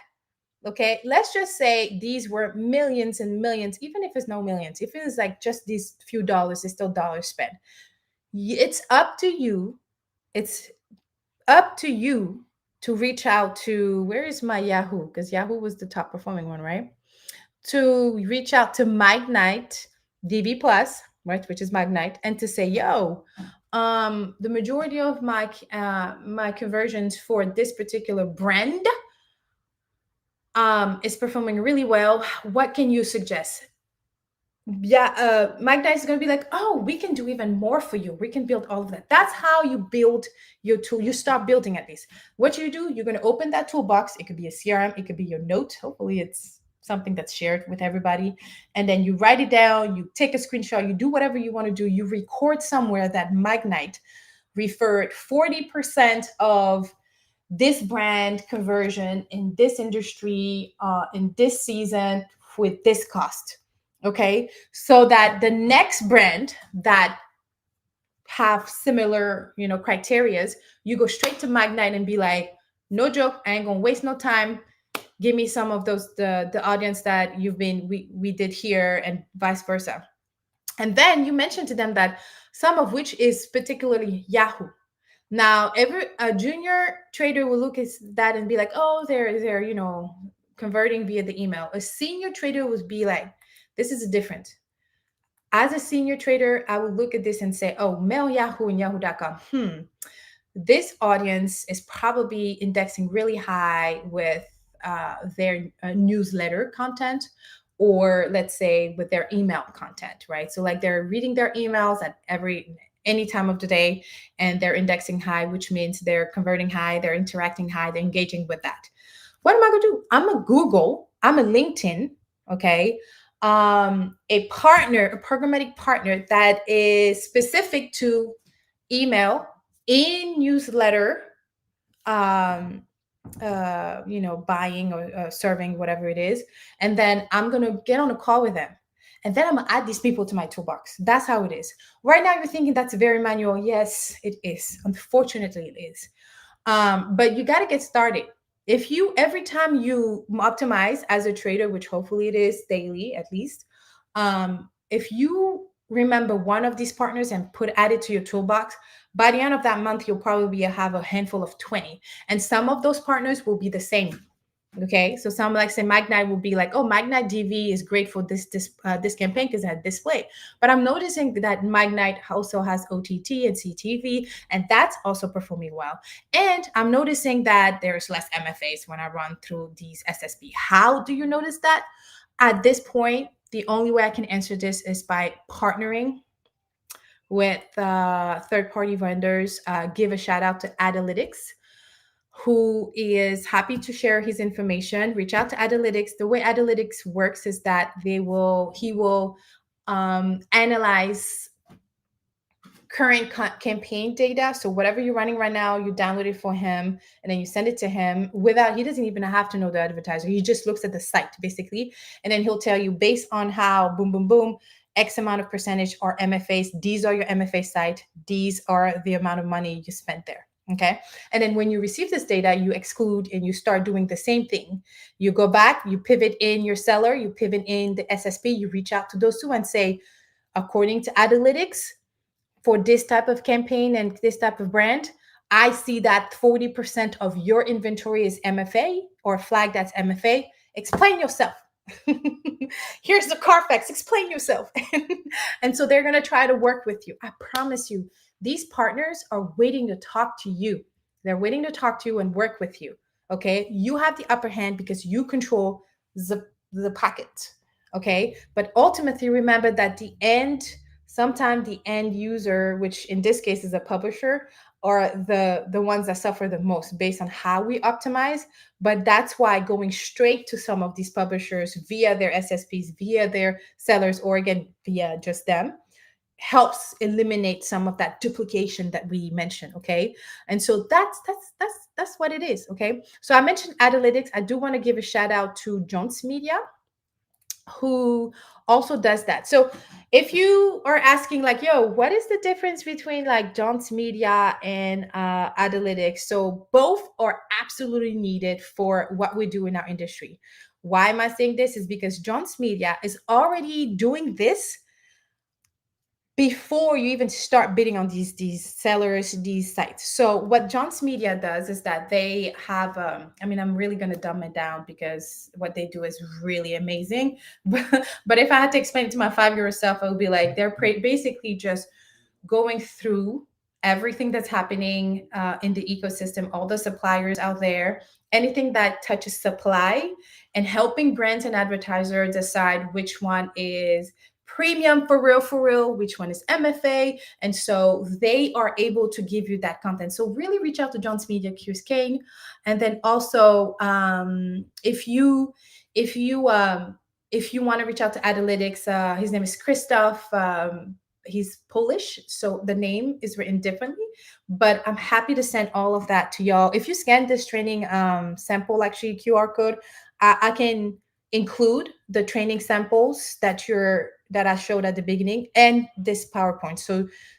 Speaker 1: Okay, let's just say these were millions and millions, even if it's no millions, if it's like just these few dollars, it's still dollars spent. It's up to you. It's up to you to reach out to, where is my Yahoo? Because Yahoo was the top performing one, right? To reach out to Magnite DB Plus, right, which is Magnite, and to say, yo, the majority of my conversions for this particular brand is performing really well. What can you suggest? Yeah, Magda is going to be like, oh, we can do even more for you. We can build all of that. That's how you build your tool. You start building at least. What you do, you're going to open that toolbox. It could be a CRM, it could be your note. Hopefully, it's something that's shared with everybody. And then you write it down, you take a screenshot, you do whatever you want to do. You record somewhere that Magnite referred 40% of this brand conversion in this industry in this season with this cost. Okay, so that the next brand that have similar, criterias, you go straight to Magnite and be like, no joke, I ain't gonna waste no time. Give me some of those, the audience that we did here, and vice versa. And then you mentioned to them that some of which is particularly Yahoo. Now, every a junior trader will look at that and be like, "Oh, they're converting via the email." A senior trader would be like, "This is different." As a senior trader, I would look at this and say, "Oh, mail Yahoo and Yahoo.com. This audience is probably indexing really high with their newsletter content, or let's say with their email content, right? So like they're reading their emails at any time of the day, and they're indexing high, which means they're converting high, they're interacting high, they're engaging with that. What am I going to do? I'm a Google, I'm a LinkedIn, okay? A partner, a programmatic partner that is specific to email, in newsletter, um buying or serving, whatever it is. And then I'm going to get on a call with them, and then I'm going to add these people to my toolbox. That's how it is. Right now you're thinking that's very manual. Yes, it is. Unfortunately, it is. But you got to get started. If you, every time you optimize as a trader, which hopefully it is daily at least, if you remember one of these partners and add it to your toolbox, by the end of that month, you'll probably have a handful of 20. And some of those partners will be the same. Okay, so some, like say Magnite will be like, oh, Magnite DV is great for this campaign because it had display. But I'm noticing that Magnite also has OTT and CTV, and that's also performing well. And I'm noticing that there's less MFAs when I run through these SSB. How do you notice that? At this point, the only way I can answer this is by partnering with third-party vendors. Give a shout out to Adalytics, who is happy to share his information. Reach out to Adalytics. The way Adalytics works is that he will analyze current campaign data. So whatever you're running right now, you download it for him, and then you send it to him without, he doesn't even have to know the advertiser. He just looks at the site basically. And then he'll tell you, based on how boom, boom, boom, X amount of percentage are MFAs. These are your MFA site. These are the amount of money you spent there. Okay. And then when you receive this data, you exclude and you start doing the same thing. You go back, you pivot in your seller, you pivot in the SSP, you reach out to those two and say, according to Adalytics, for this type of campaign and this type of brand, I see that 40% of your inventory is MFA or flag that's MFA. Explain yourself. Here's the Carfax. Explain yourself. And so they're going to try to work with you. I promise you, these partners are waiting to talk to you. They're waiting to talk to you and work with you. Okay. You have the upper hand because you control the pocket. Okay. But ultimately, remember that sometimes the end user, which in this case is a publisher, are the ones that suffer the most based on how we optimize. But that's why going straight to some of these publishers via their SSPs, via their sellers, or again via just them, helps eliminate some of that duplication that we mentioned. Okay. And so that's what it is. Okay. So I mentioned Adalytics. I do want to give a shout out to Jounce Media, who also does that. So if you are asking like, yo, what is the difference between like Jounce Media and Adalytics? So both are absolutely needed for what we do in our industry. Why am I saying this? Is because Jounce Media is already doing this before you even start bidding on these sellers, these sites. So what Jounce Media does is that they have, I'm really going to dumb it down because what they do is really amazing. But if I had to explain it to my 5-year-old self, I would be like, they're basically just going through everything that's happening in the ecosystem, all the suppliers out there, anything that touches supply, and helping brands and advertisers decide which one is premium for real, which one is MFA. And so they are able to give you that content. So really reach out to Jounce Media QSK. And then also, if you want to reach out to Adalytics, his name is Christoph. He's Polish, so the name is written differently, but I'm happy to send all of that to y'all. If you scan this training sample, actually QR code, I can include the training samples that I showed at the beginning and this PowerPoint.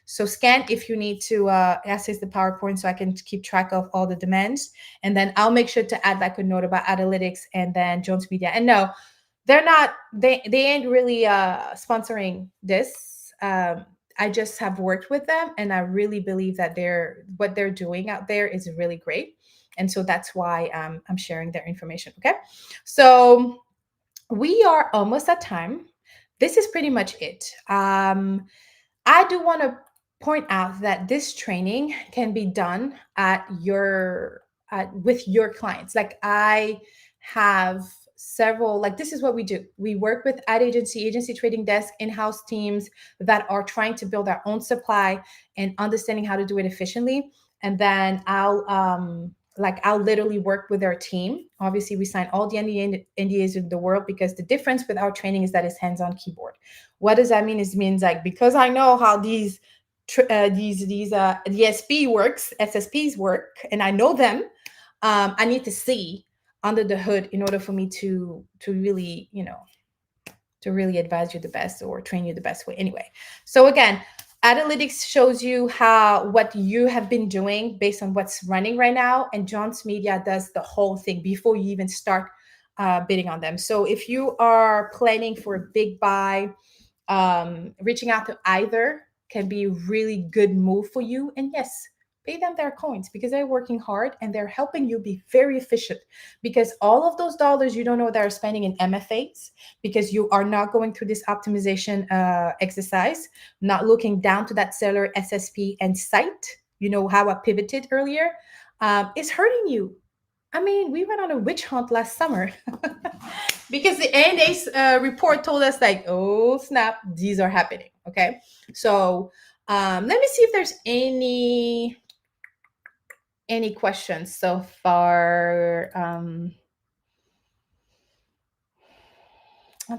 Speaker 1: So scan if you need to access the PowerPoint, so I can keep track of all the demands, and then I'll make sure to add like a note about Adalytics and then Jounce Media. And no, they're not. They ain't really sponsoring this. I just have worked with them, and I really believe that what they're doing out there is really great, and so that's why I'm sharing their information. Okay, so we are almost at time. This is pretty much it. I do want to point out that this training can be done with your clients. Like I have several, like this is what we do. We work with agency trading desk, in-house teams that are trying to build their own supply and understanding how to do it efficiently. And then I'll literally work with our team. Obviously, we sign all the NDAs in the world, because the difference with our training is that it's hands-on keyboard. What does that mean? It means like, because I know how these DSP works, SSPs work, and I know them, I need to see under the hood in order for me to really, to really advise you the best or train you the best way. Anyway, so again, Adalytics shows you what you have been doing based on what's running right now, and Jounce Media does the whole thing before you even start bidding on them. So if you are planning for a big buy, reaching out to either can be a really good move for you. And yes, pay them their coins, because they're working hard and they're helping you be very efficient, because all of those dollars you don't know they're spending in MFAs, because you are not going through this optimization exercise, not looking down to that seller, SSP, and site, how I pivoted earlier, is hurting you. I mean, we went on a witch hunt last summer because the ANA report told us like, oh snap, these are happening. Okay, so let me see if there's any questions so far.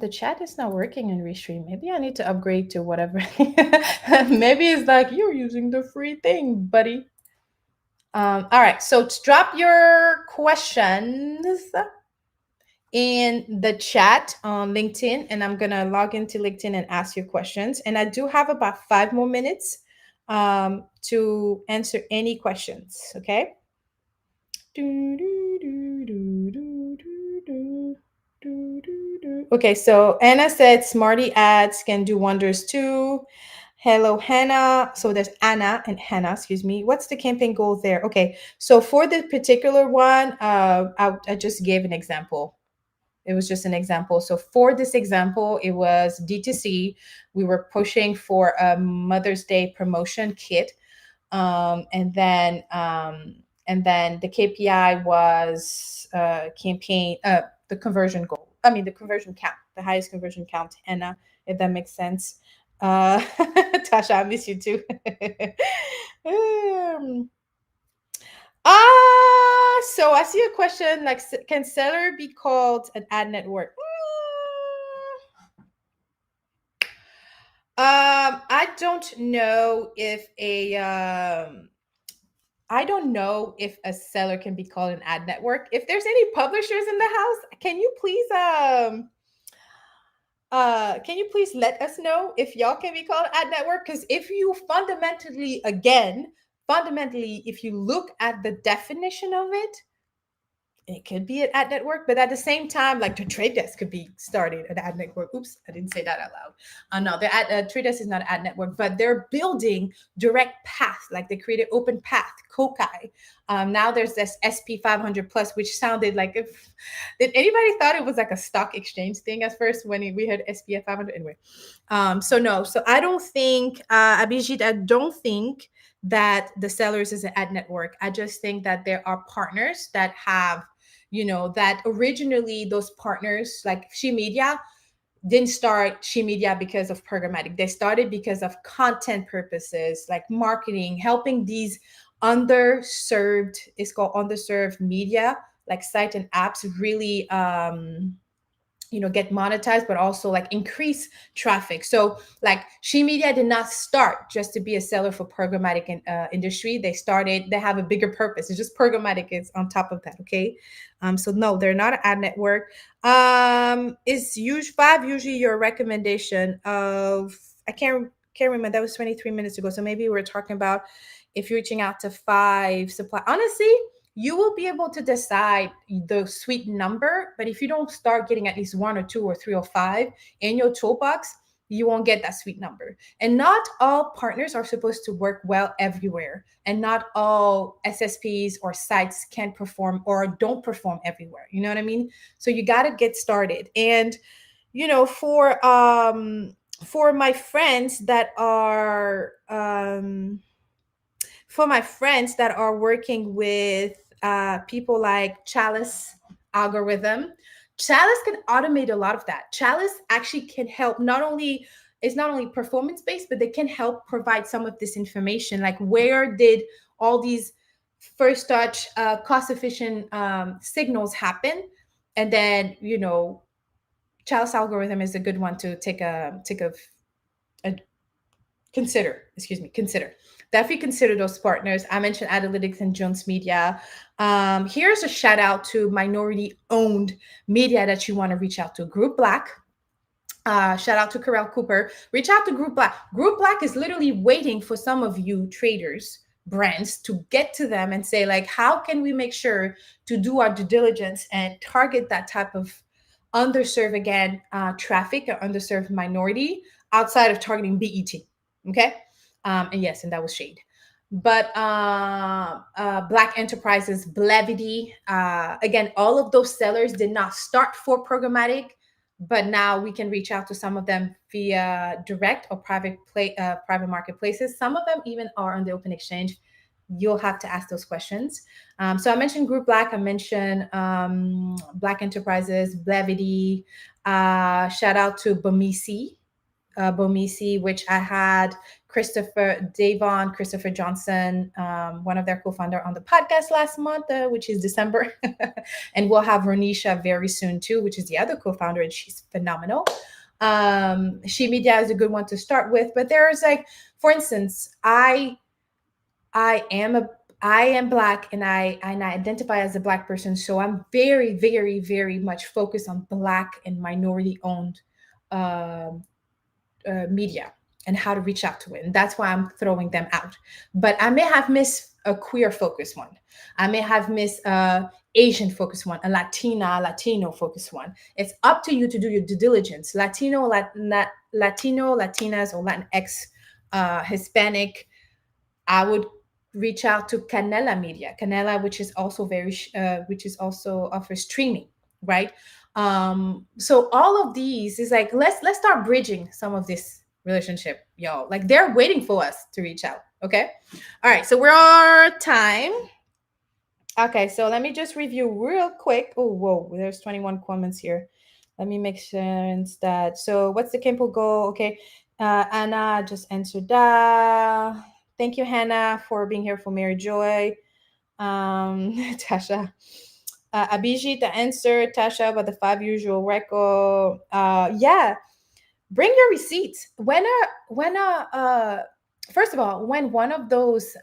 Speaker 1: The chat is not working in Restream. Maybe I need to upgrade to whatever. Maybe it's like, you're using the free thing, buddy. All right, so drop your questions in the chat on LinkedIn, and I'm gonna log into LinkedIn and ask you questions. And I do have about 5 more minutes to answer any questions. Okay. Okay, so Anna said Smarty ads can do wonders too. Hello, Hannah. So there's Anna and Hannah, excuse me. What's the campaign goal there? Okay, so for the particular one, I just gave an example. It was just an example. So for this example, it was D2C. We were pushing for a Mother's Day promotion kit. And then the KPI was campaign, the conversion goal. I mean, the conversion count, the highest conversion count, Hannah, if that makes sense. Tasha, I miss you too. So I see a question like, can seller be called an ad network? I don't know if a seller can be called an ad network. If there's any publishers in the house, can you please let us know if y'all can be called ad network? Because if you fundamentally, if you look at the definition of it, it could be an ad network, but at the same time, like the Trade Desk could be starting an ad network. Oops, I didn't say that out loud. No, the Trade Desk is not an ad network, but they're building direct path, like they created Open Path, Kokai. Now there's this SP 500 Plus, which sounded like, did anybody thought it was like a stock exchange thing at first when we heard SPF 500? Anyway, so I don't think, Abhijit, I don't think that the sellers is an ad network. I just think that there are partners that have, that originally those partners like She Media didn't start She Media because of programmatic. They started because of content purposes, like marketing, helping these underserved, it's called underserved media, like site and apps really get monetized, but also like increase traffic. So like She Media did not start just to be a seller for programmatic industry. They have a bigger purpose. It's just programmatic is on top of that. Okay. So no, they're not an ad network. Is usually your recommendation of, I can't remember, that was 23 minutes ago. So maybe we're talking about if you're reaching out to 5 supply. Honestly, you will be able to decide the sweet number, but if you don't start getting at least 1 or 2 or 3 or 5 in your toolbox, you won't get that sweet number. And not all partners are supposed to work well everywhere, and not all SSPs or sites can perform or don't perform everywhere. You know what I mean? So you got to get started. And for my friends that are working with people like Chalice algorithm. Chalice can automate a lot of that. Chalice actually can help it's not only performance based, but they can help provide some of this information, like where did all these first touch cost efficient signals happen. And then Chalice algorithm is a good one to a consider. Definitely consider those partners. I mentioned Adalytics and Jounce Media. Here's a shout out to minority owned media that you want to reach out to. Group Black. Shout out to Carell Cooper. Reach out to Group Black. Group Black is literally waiting for some of you traders, brands, to get to them and say, like, how can we make sure to do our due diligence and target that type of underserved, again, traffic or underserved minority outside of targeting BET. Okay. And yes, and that was shade. But Black Enterprises, Blevity, again, all of those sellers did not start for programmatic, but now we can reach out to some of them via direct or private marketplaces. Some of them even are on the open exchange. You'll have to ask those questions. So I mentioned Group Black. I mentioned Black Enterprises, Blevity. Shout out to Bomisi, which I had Christopher Johnson, one of their co-founder, on the podcast last month, which is December. And we'll have Ronisha very soon too, which is the other co-founder, and she's phenomenal. She Media is a good one to start with, but there's like, for instance, I am Black, and I identify as a Black person, so I'm very, very, very much focused on Black and minority owned media and how to reach out to it. And that's why I'm throwing them out. But I may have missed a queer focused one. I may have missed a Asian focused one, a Latino focused one. It's up to you to do your due diligence. Latino, Latinas, or Latinx, Hispanic, I would reach out to Canela Media. Canela, which is also offers streaming, right? So all of these is like, let's start bridging some of this relationship, y'all. Like, they're waiting for us to reach out. Okay. All right. So we're on time. Okay. So let me just review real quick. Oh, whoa. There's 21 comments here. Let me make sense that. So what's the Kimpo goal? Okay. Anna just answered that. Thank you, Hannah, for being here for Mary Joy. Tasha. Abhijit, the answer, Tasha, about the 5 usual record. Yeah, bring your receipts. First of all, when one of those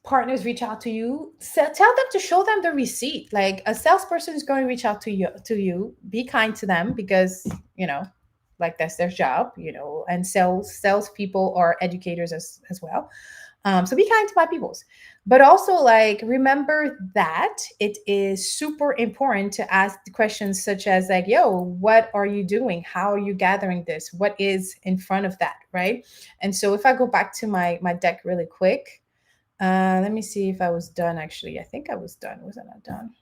Speaker 1: partners reach out to you, tell them to show them the receipt. Like, a salesperson is going to reach out to you. Be kind to them, because like, that's their job. And salespeople are educators as well. So be kind to my peoples, but also, like, remember that it is super important to ask the questions such as, like, yo, what are you doing? How are you gathering this? What is in front of that, right? And so if I go back to my deck really quick, let me see if I was done. Actually, I think I was done. Was I not done?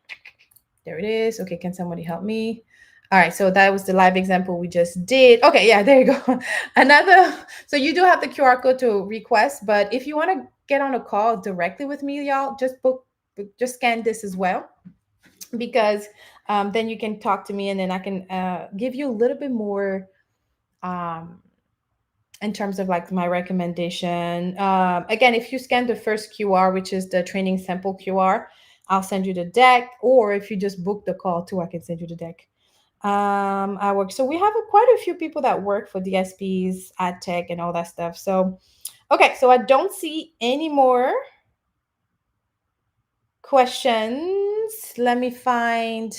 Speaker 1: There it is. Okay, can somebody help me? All right, so that was the live example we just did. Okay, yeah, there you go. So you do have the QR code to request, but if you want to get on a call directly with me, y'all, just scan this as well, because then you can talk to me, and then I can give you a little bit more um, in terms of like my recommendation. Again, if you scan the first QR, which is the training sample QR, I'll send you the deck. Or if you just book the call too, I can send you the deck. I work. So we have quite a few people that work for DSPs, ad tech, and all that stuff. So, okay. So I don't see any more questions. Let me find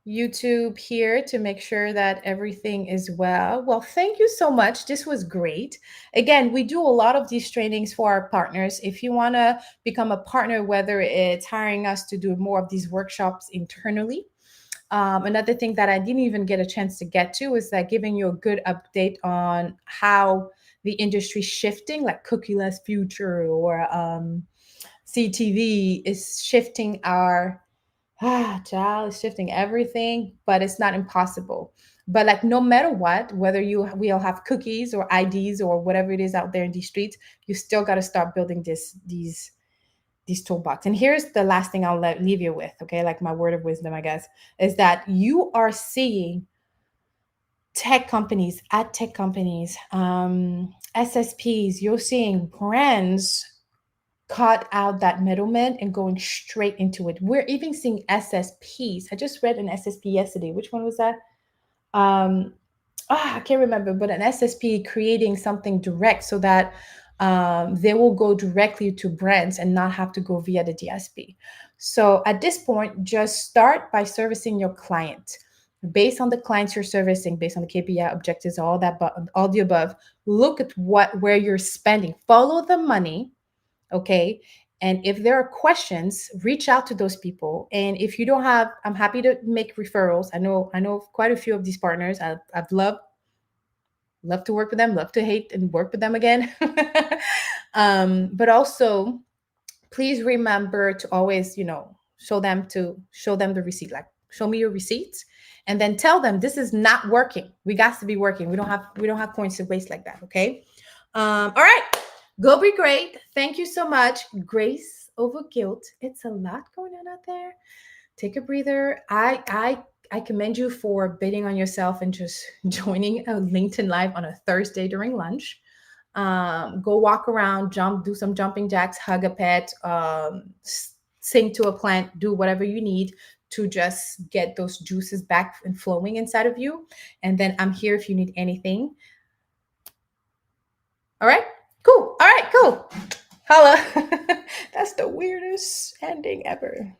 Speaker 1: YouTube here to make sure that everything is well. Well, thank you so much. This was great. Again, we do a lot of these trainings for our partners. If you want to become a partner, whether it's hiring us to do more of these workshops internally, another thing that I didn't even get a chance to get to is that giving you a good update on how the industry shifting, like cookieless future or CTV is shifting our child is shifting everything, but it's not impossible. But like no matter what, whether we all have cookies or IDs or whatever it is out there in these streets, you still got to start building these toolbox. And here's the last thing I'll leave you with, okay? Like my word of wisdom, I guess, is that you are seeing tech companies, ad tech companies, SSPs, you're seeing brands cut out that middleman and going straight into it. We're even seeing SSPs. I just read an SSP yesterday. Which one was that? I can't remember, but an SSP creating something direct so that they will go directly to brands and not have to go via the DSP. So at this point, just start by servicing your client. Based on the clients you're servicing, based on the KPI objectives, all that, all the above, look at where you're spending. Follow the money, okay? And if there are questions, reach out to those people. And if you don't have, I'm happy to make referrals. I know quite a few of these partners. I've loved to work with them, love to hate and work with them again. But also, please remember to always, show them the receipt. Like, show me your receipts, and then tell them this is not working. We got to be working. We don't have coins to waste like that. Okay. All right. Go be great. Thank you so much. Grace over guilt. It's a lot going on out there. Take a breather. I commend you for bidding on yourself and just joining a LinkedIn Live on a Thursday during lunch. Go walk around, do some jumping jacks, hug a pet, sing to a plant, do whatever you need to just get those juices back and flowing inside of you. And then I'm here if you need anything. All right, cool. All right, cool. Holla. That's the weirdest ending ever.